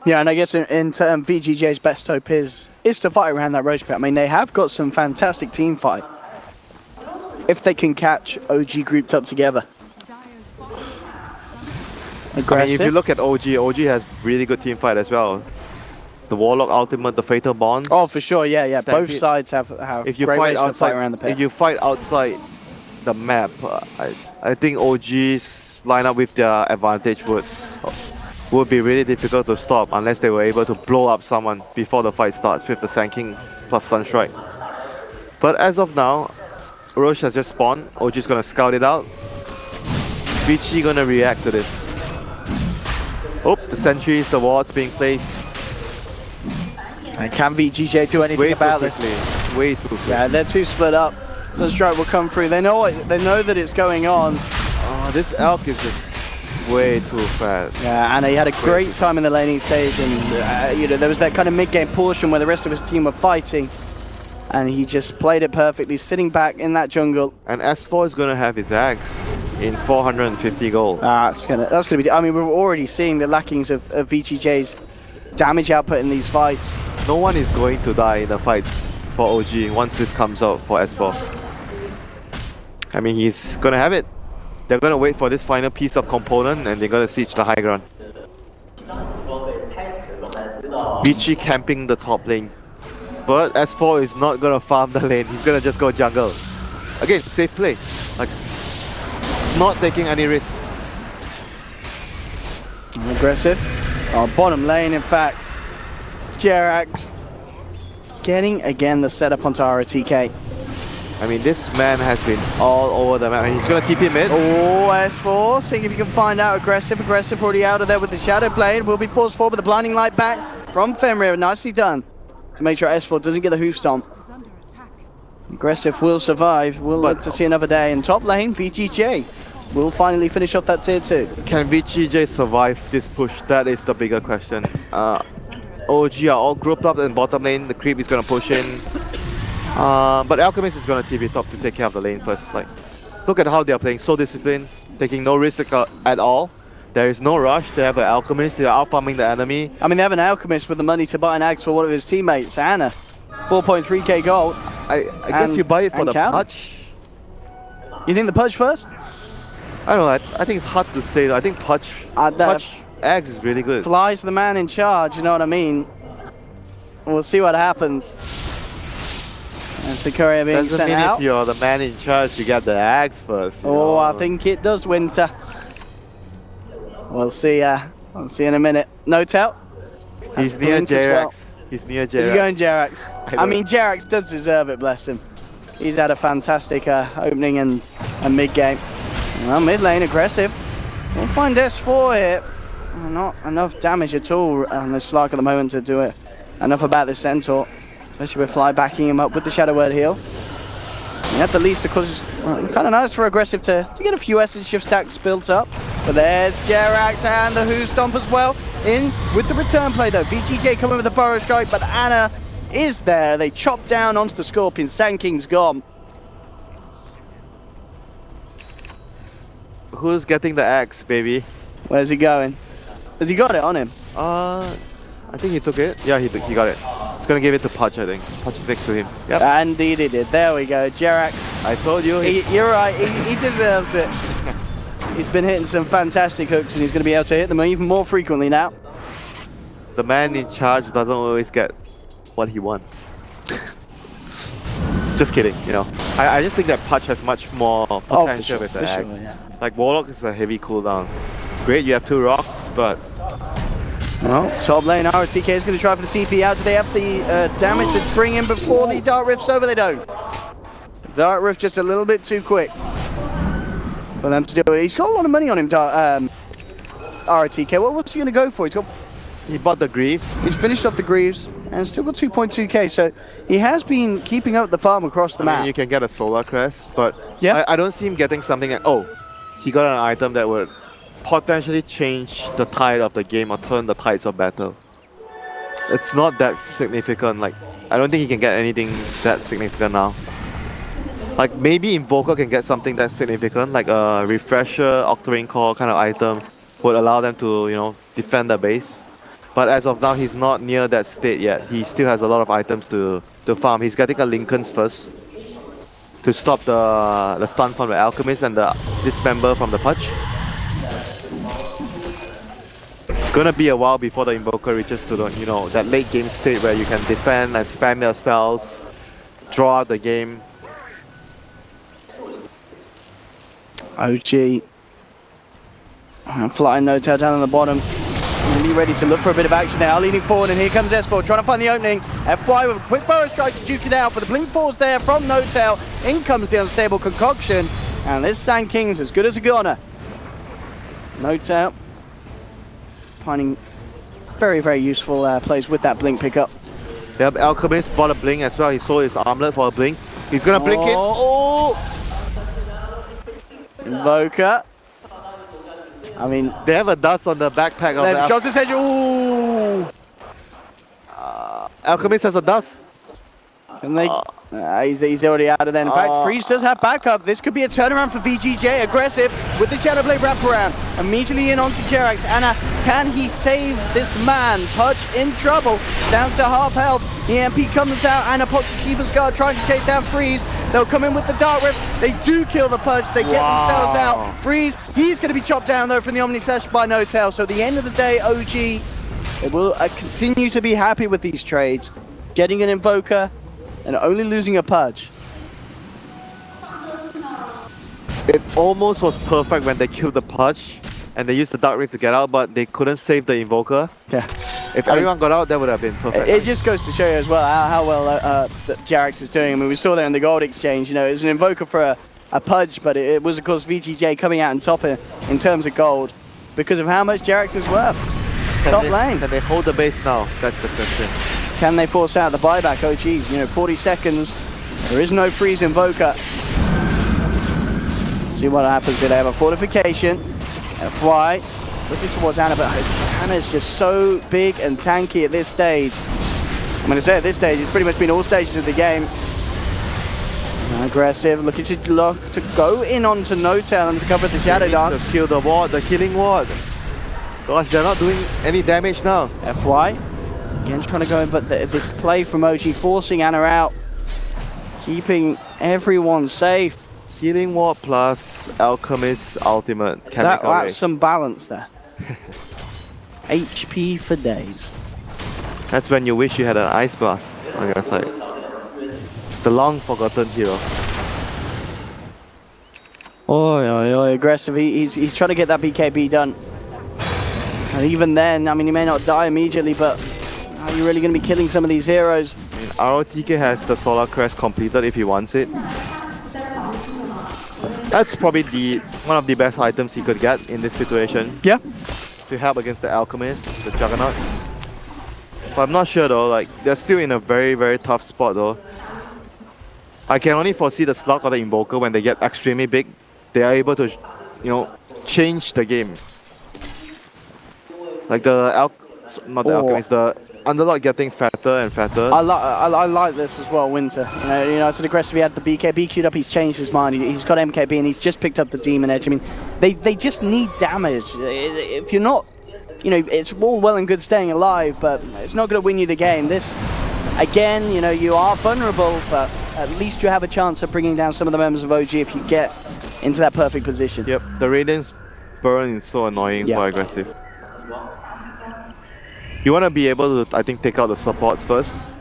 Yeah, and I guess in turn, VGJ's best hope is to fight around that Roche pit. I mean, they have got some fantastic team fight. If they can catch OG grouped up together. Aggressive. I mean, if you look at OG has really good team fight as well. The Warlock Ultimate, the Fatal Bonds. Oh, for sure, yeah. Stampede. Both sides have If you great fight ways to outside, fight around the pit. if you fight outside the map, I think OG's lineup with their advantage would be really difficult to stop unless they were able to blow up someone before the fight starts with the Sand King plus Sunstrike. But as of now, Roche has just spawned. OG's gonna scout it out. VG gonna react to this? Oh, the sentries, the wards being placed. And can VGJ do anything about this? Way too quickly. Yeah, they're too split up. Sunstrike will come through. They know that it's going on. Oh, this elk is just way too fast. Yeah, and he had a great time in the laning stage, and you know, there was that kind of mid-game portion where the rest of his team were fighting, and he just played it perfectly, sitting back in that jungle. And S4 is gonna have his axe in 450 gold. That's gonna be. I mean, we're already seeing the lackings of VGJ's damage output in these fights. No one is going to die in the fights for OG once this comes out for S4. I mean, he's gonna have it. They're gonna wait for this final piece of component and they're gonna siege the high ground. VG camping the top lane. But S4 is not gonna farm the lane, he's gonna just go jungle. Again, safe play. Like, not taking any risk. Aggressive. Bottom lane, in fact. Jerax getting again the setup onto RTK. I mean, this man has been all over the map. He's gonna TP mid. Oh, S4, seeing if you can find out. Aggressive already out of there with the Shadow Blade. Will be forced forward with the blinding light back from Fenrir. Nicely done to make sure S4 doesn't get the hoof stomp. Aggressive will survive. We'll look to see another day. In top lane, VGJ will finally finish off that tier 2. Can VGJ survive this push? That is the bigger question. OG are all grouped up in bottom lane. The creep is gonna push in. But Alchemist is gonna TP top to take care of the lane first. Like, look at how they are playing, so disciplined, taking no risk at all. There is no rush. They have an Alchemist. They are out farming the enemy. I mean, they have an Alchemist with the money to buy an axe for one of his teammates, Anna. 4.3k gold. I guess you buy it for the Pudge. You think the Pudge first? I don't know. I think it's hard to say. I think Pudge eggs is really good. Fly's the man in charge. You know what I mean? We'll see what happens. As the courier being Doesn't sent mean out. if you're the man in charge, you get the axe first. Oh, I think it does, Winter. We'll see. We'll see in a minute. No tell. He's near Jerax. He's near Jerax. Is he going Jerax? I mean, Jerax does deserve it, bless him. He's had a fantastic opening and mid game. Well, mid lane aggressive. We'll find S4 here. Not enough damage at all on this Slark at the moment to do it. Enough about this Centaur. Especially with Fly backing him up with the Shadow Word heal. And at the least, of course, it's kind of nice for Aggressive to get a few essence shift stacks built up. But there's Jerax and the Who Stomp as well. In with the return play though. VGJ coming with the Burrow Strike, but Anna is there. They chop down onto the Scorpion. Sand King's gone. Who's getting the axe, baby? Where's he going? Has he got it on him? I think he took it. Yeah, he got it. He's gonna give it to Pudge, I think. Pudge is next to him. Yep. Indeed he did. There we go. Jerax. I told you. You're right. He deserves it. He's been hitting some fantastic hooks and he's going to be able to hit them even more frequently now. The man in charge doesn't always get what he wants. Just kidding, you know. I just think that Pudge has much more potential with the axe. Sure, yeah. Like, Warlock is a heavy cooldown. Great, you have 2 rocks, but... Well, top lane, RTK is going to try for the TP out. Do they have the damage to bring in before the Dark Rift's over? They don't. Dark Rift just a little bit too quick for them to do it. He's got a lot of money on him, RTK. What's he going to go for? He bought the Greaves. He's finished off the Greaves and still got 2.2k. So he has been keeping up the farm across the map. Mean, you can get a Solar Crest, but yeah, I don't see him getting something like, oh, he got an item that would potentially change the tide of the game or turn the tides of battle. It's not that significant. Like, I don't think he can get anything that significant now. Like, maybe Invoker can get something that's significant, like a Refresher, Octarine Core kind of item would allow them to, you know, defend the base. But as of now, he's not near that state yet. He still has a lot of items to farm. He's getting a Lincoln's first to stop the stun from the Alchemist and the Dismember from the Pudge. It's gonna be a while before the Invoker reaches to the, you know, that late game state where you can defend and spam your spells, draw out the game. OG. Flying no tail down on the bottom. Really ready to look for a bit of action now. Leaning forward, and here comes S4 trying to find the opening. FY with a quick Burrow Strike to duke it out, but the Blink Force there from No Tail. In comes the Unstable Concoction, and this Sand King's as good as a goner. Notes out. Finding very, very useful plays with that blink pickup. Yep, Alchemist bought a blink as well. He sold his armlet for a blink. He's gonna blink it. Oh! Invoker. I mean, they have a dust on the backpack of the dropped his head. Ooh! Alchemist has a dust. And they, he's already out of there. In fact, Freeze does have backup. This could be a turnaround for VGJ. Aggressive with the Shadow Blade wraparound. Immediately in onto Jerax. Anna, can he save this man? Pudge in trouble. Down to half health. The EMP comes out. Anna pops the Shiva's Guard, trying to chase down Freeze. They'll come in with the Dark Whip. They do kill the Pudge. They get themselves out. Freeze, he's going to be chopped down though from the Omni Slash by No Tail. So at the end of the day, OG, they will continue to be happy with these trades. Getting an Invoker and only losing a Pudge. It almost was perfect when they killed the Pudge and they used the Dark Rift to get out, but they couldn't save the Invoker. Yeah. If everyone got out, that would have been perfect. It just goes to show you as well how well Jerax is doing. I mean, we saw that in the gold exchange. You know, it was an Invoker for a Pudge, but it was, of course, VGJ coming out on top in terms of gold because of how much Jerax is worth. Top lane. Can they hold the base now? That's the question. Can they force out the buyback? Oh, geez, you know, 40 seconds. There is no freeze Invoker. See what happens here. They have a fortification. FY looking towards Anna, but Anna's just so big and tanky at this stage. I'm going to say at this stage, it's pretty much been all stages of the game. Aggressive, looking to go in onto No Tail and to cover the Shadow Dance. To kill the ward, the killing ward. Gosh, they're not doing any damage now. FY, again trying to go in, but this play from OG forcing Anna out, keeping everyone safe. Healing ward plus Alchemist ultimate. That's some balance there. HP for days. That's when you wish you had an Ice Blast on your side. The long forgotten hero. Oh, aggressive. He's trying to get that BKB done. And even then, I mean, he may not die immediately, but are you really going to be killing some of these heroes? I mean, ROTK has the Solar Crest completed if he wants it. That's probably one of the best items he could get in this situation. Yeah. To help against the Alchemist, the Juggernaut. But I'm not sure though, like, they're still in a very, very tough spot though. I can only foresee the Slug or the Invoker when they get extremely big. They are able to, you know, change the game. Like the Alchemist, the Underlord getting fatter and fatter. I like this as well, Winter. You know, it's an aggressive. He had the BKB queued up. He's changed his mind. He's got MKB and he's just picked up the Demon Edge. I mean, they just need damage. If you're not, you know, it's all well and good staying alive, but it's not going to win you the game. This, again, you know, you are vulnerable, but at least you have a chance of bringing down some of the members of OG if you get into that perfect position. Yep, the Radiance burn is so annoying for aggressive. You want to be able to, I think, take out the supports first,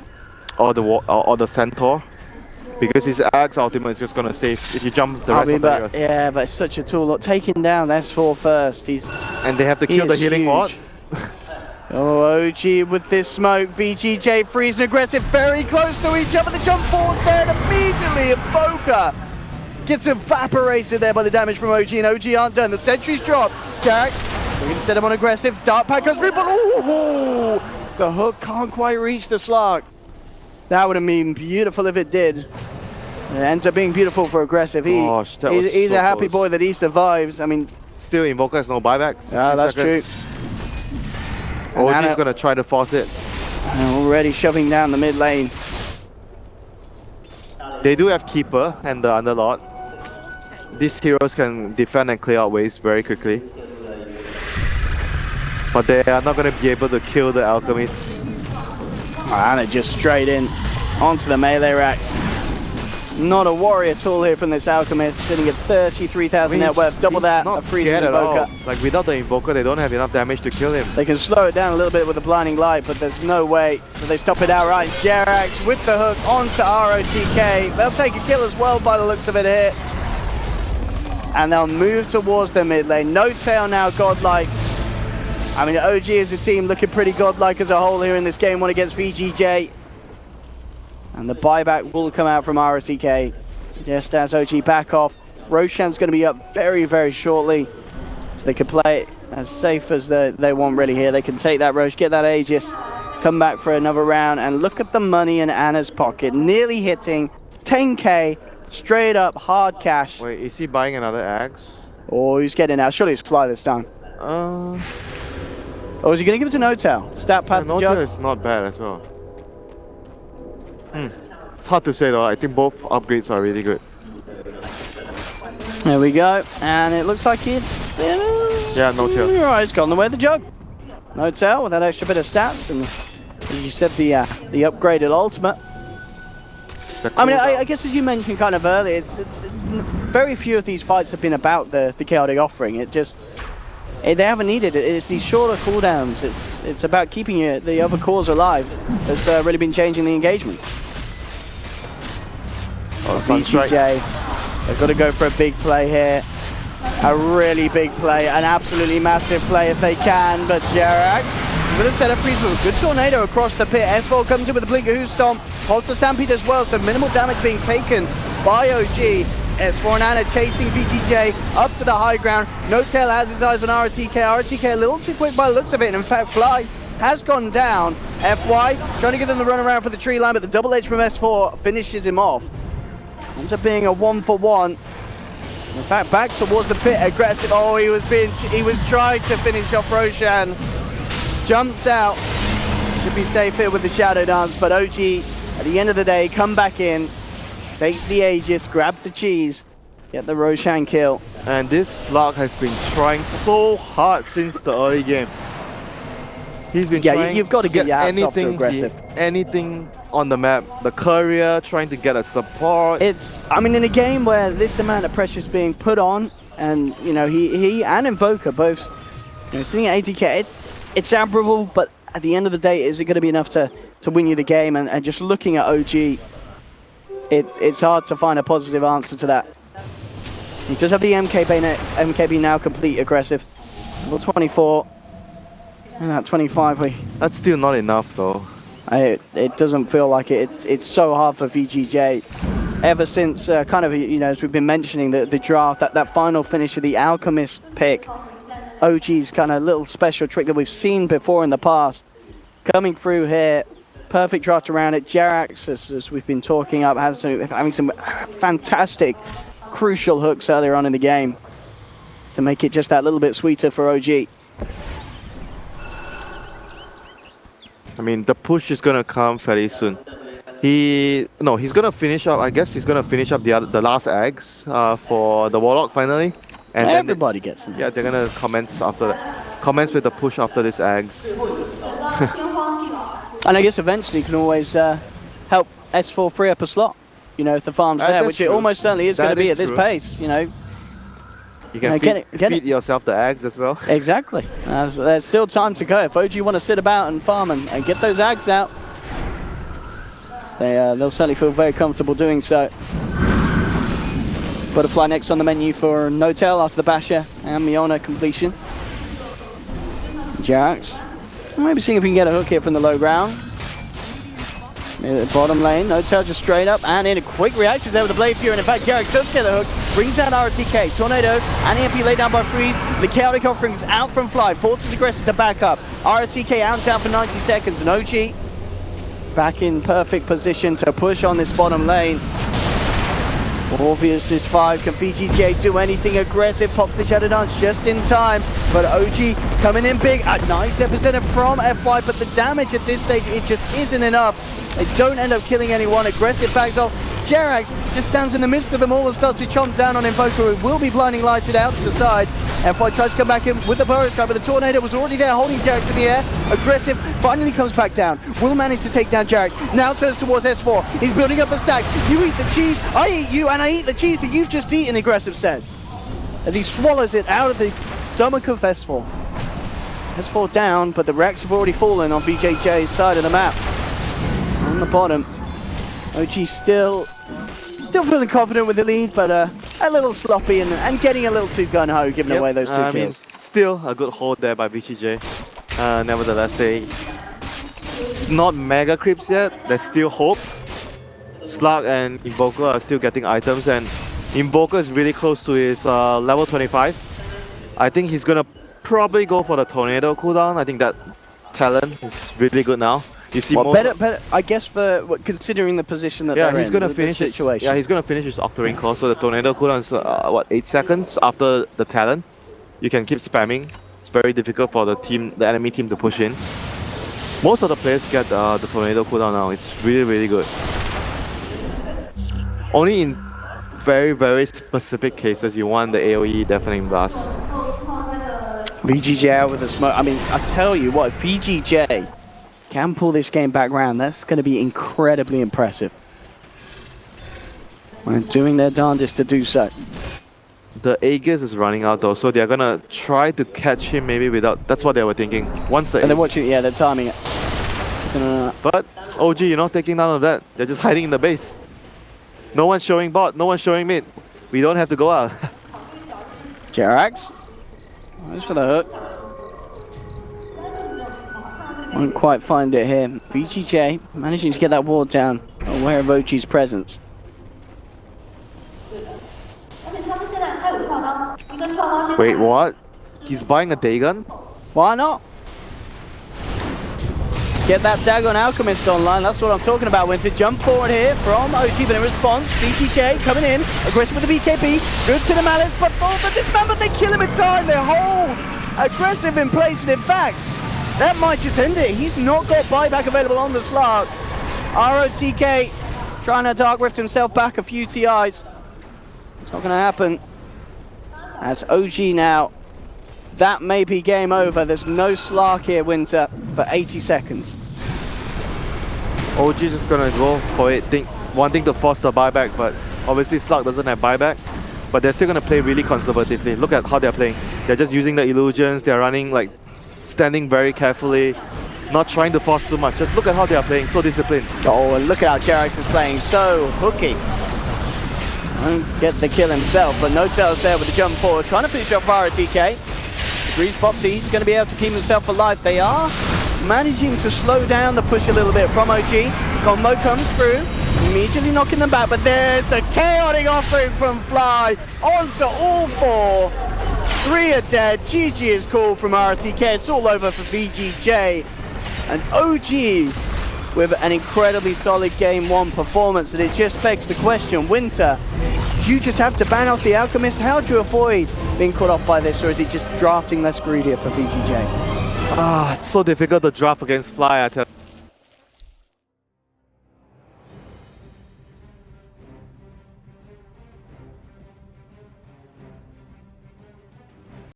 or the Centaur, because his Axe ultimate is just gonna save if you jump the rest of the heroes. Yeah, but it's such a tool. Look, taking down S4 first. And they have to kill the healing ward. Oh, OG with this smoke. VGJ freezing aggressive, very close to each other. The jump force there, and immediately Invoker gets evaporated there by the damage from OG, and OG aren't done. The sentries drop. Jerax. We're going to set him on aggressive. Dark Pack goes through, but ooh, the hook can't quite reach the Slug. That would have been beautiful if it did. It ends up being beautiful for aggressive. Gosh, he's so a happy boy that he survives. I mean, still Invoker has no buybacks. Yeah, that's true. OG's going to try to force it. Already shoving down the mid lane. They do have Keeper and the Underlord. These heroes can defend and clear out waves very quickly. But they are not going to be able to kill the Alchemist. And it just straight in onto the melee racks. Not a warrior tool here from this Alchemist, sitting at 33,000 net worth, double that of freezing Invoker. Like without the Invoker, they don't have enough damage to kill him. They can slow it down a little bit with the blinding light, but there's no way that they stop it outright. Jerax with the hook onto ROTK. They'll take a kill as well by the looks of it here. And they'll move towards the mid lane. No Tail now godlike. I mean, OG as a team looking pretty godlike as a whole here in this game, one against VGJ. And the buyback will come out from ROTK. Just as OG back off. Roshan's going to be up very, very shortly. So they can play it as safe as they want really here. They can take that Roche, get that Aegis, come back for another round, and look at the money in Anna's pocket. Nearly hitting 10k, straight up hard cash. Wait, is he buying another axe? Oh, he's getting out. Surely it's Fly this time. Or is he going to give it to No-Tail? Stat pad the No-Tail jug? is not bad as well. It's hard to say though. I think both upgrades are really good. There we go. And it looks like it's... Yeah, No-Tail. Right, it's gone the way of the jug. No-Tail with that extra bit of stats. And as you said, the upgraded ultimate. I mean, I guess as you mentioned kind of earlier, it's very few of these fights have been about the chaotic offering. It just... They haven't needed it. It's these shorter cooldowns. It's about keeping the other cores alive. That's really been changing the engagements. VGJ, they've got to go for a big play here. A really big play, an absolutely massive play if they can. But Jarak with a setup freeze move, good tornado across the pit. S4 comes in with a Blinker Stomp, holds the Stampede as well, so minimal damage being taken by OG. S4 and Anna chasing VGJ up to the high ground. No-Tail has his eyes on RTK. RTK a little too quick by the looks of it. And in fact, Fly has gone down. FY trying to get them the run around for the tree line, but the double edge from S4 finishes him off. Ends up being a 1-for-1. In fact, back towards the pit, aggressive. Oh, he was trying to finish off Roshan. Jumps out. Should be safe here with the Shadow Dance, but OG at the end of the day come back in. Take the Aegis, grab the cheese, get the Roshan kill. And this Slug has been trying so hard since the early game. He's been trying you've got to get your ass off to aggressive. Anything on the map. The courier trying to get a support. I mean, in a game where this amount of pressure is being put on, and you know he and Invoker both, sitting at 80k, it's admirable. But at the end of the day, is it going to be enough to win you the game? And just looking at OG. It's hard to find a positive answer to that. He does have the MKB now complete aggressive. Level 24. And that 25. That's still not enough though. It doesn't feel like it. It's so hard for VGJ. Ever since kind of, as we've been mentioning, the draft, that final finish of the Alchemist pick. OG's kind of little special trick that we've seen before in the past. Coming through here. Perfect draft around it. Jerax, as we've been talking up, having some fantastic, crucial hooks earlier on in the game to make it just that little bit sweeter for OG. I mean, the push is gonna come fairly soon. He's gonna finish up. I guess he's gonna finish up the last eggs for the Warlock finally. And everybody gets them. Yeah, they're gonna commence after that. Commence with the push after this eggs. And I guess eventually you can always help S4 free up a slot, if the farm's there, which it almost certainly is going to be at this pace, You can feed yourself the eggs as well. Exactly. There's still time to go. If OG want to sit about and farm and get those eggs out, they'll certainly feel very comfortable doing so. Butterfly next on the menu for No-Tail after the Basher and Miona completion. Jax. Maybe seeing if we can get a hook here from the low ground. Bottom lane, No-Tail just straight up and in a quick reaction there with the Blade Fury. And in fact, Jarek does get the hook, brings out RTK, Tornado, and EMP laid down by Freeze. The Chaotic Offerings out from Fly, forces aggressive to back up. RTK out and down for 90 seconds, and OG back in perfect position to push on this bottom lane. Orpheus is 5. Can VGJ do anything aggressive? Pops the Shadow Dance just in time. But OG coming in big. A nice epicenter from FY, but the damage at this stage, it just isn't enough. They don't end up killing anyone. Aggressive backs off. Jerax just stands in the midst of them all and starts to chomp down on Invoker, who will be blinding lighted out to the side. FY tries to come back in with the Burrow Strike, but the Tornado was already there holding Jerax in the air. Aggressive, finally comes back down. Will manage to take down Jerax. Now turns towards S4. He's building up the stack. You eat the cheese, I eat you, and I eat the cheese that you've just eaten, Aggressive says. As he swallows it out of the stomach of S4. S4 down, but the Rex have already fallen on VGJ's side of the map. On the bottom. OG still feeling confident with the lead, but a little sloppy and getting a little too gun-ho giving away those two kills. Still a good hold there by VGJ. Nevertheless, they not mega creeps yet. There's still hope. Slug and Invoker are still getting items, and Invoker is really close to his level 25. I think he's gonna probably go for the tornado cooldown. I think that talent is really good now. You see, well, better, I guess, for considering the position that they're he's in, gonna the finish situation. he's gonna finish his Octarine core. So the tornado cooldown is what, 8 seconds after the talent. You can keep spamming. It's very difficult for the enemy team to push in. Most of the players get the tornado cooldown now. It's really good. Only in very specific cases you want the AoE deafening blast. VGJ out with the smoke. I mean, I tell you what, if VGJ can pull this game back round, that's going to be incredibly impressive. We're doing their darndest to do so. The Aegis is running out though, so they're gonna try to catch him maybe without. That's what they were thinking. Once the And they're watching, yeah, they're timing it. But OG, you're not taking none of that. They're just hiding in the base. No one's showing bot, no one's showing mid. We don't have to go out. Jerax. Just for the hook. Won't quite find it here. VGJ managing to get that ward down, aware of OG's presence. Wait, what? He's buying a Dagon? Why not? Get that Dagon Alchemist online, that's what I'm talking about. Winter, jump forward here from OG, but in response, VGJ coming in, aggressive with the BKB, good to the Malice, but the dismember, they kill him in time, they hold aggressive in place, and in fact, that might just end it. He's not got buyback available on the Slark. ROTK trying to Dark Rift himself back a few TIs. It's not going to happen. As OG now, that may be game over. There's no Slark here, Winter, for 80 seconds. OG just gonna go for it, wanting to force the buyback, but obviously Slark doesn't have buyback. But they're still gonna play really conservatively. Look at how they're playing. They're just using the illusions, they're running like, standing very carefully, not trying to force too much. Just look at how they're playing, so disciplined. Oh, and look at how Jerax is playing, so hooky. Won't get the kill himself, but no tells there with the jump forward, trying to finish off RTK. Agrees bo3, he's going to be able to keep himself alive. They are managing to slow down the push a little bit from OG. Combo comes through, immediately knocking them back, but there's the chaotic offering from Fly onto all four. 3 are dead, GG is called from RTK, it's all over for VGJ. And OG with an incredibly solid Game 1 performance, and it just begs the question, Winter, do you just have to ban off the Alchemist? How do you avoid being caught off by this, or is it just drafting less greedier for VGJ? So difficult to draft against Fly, I tell you.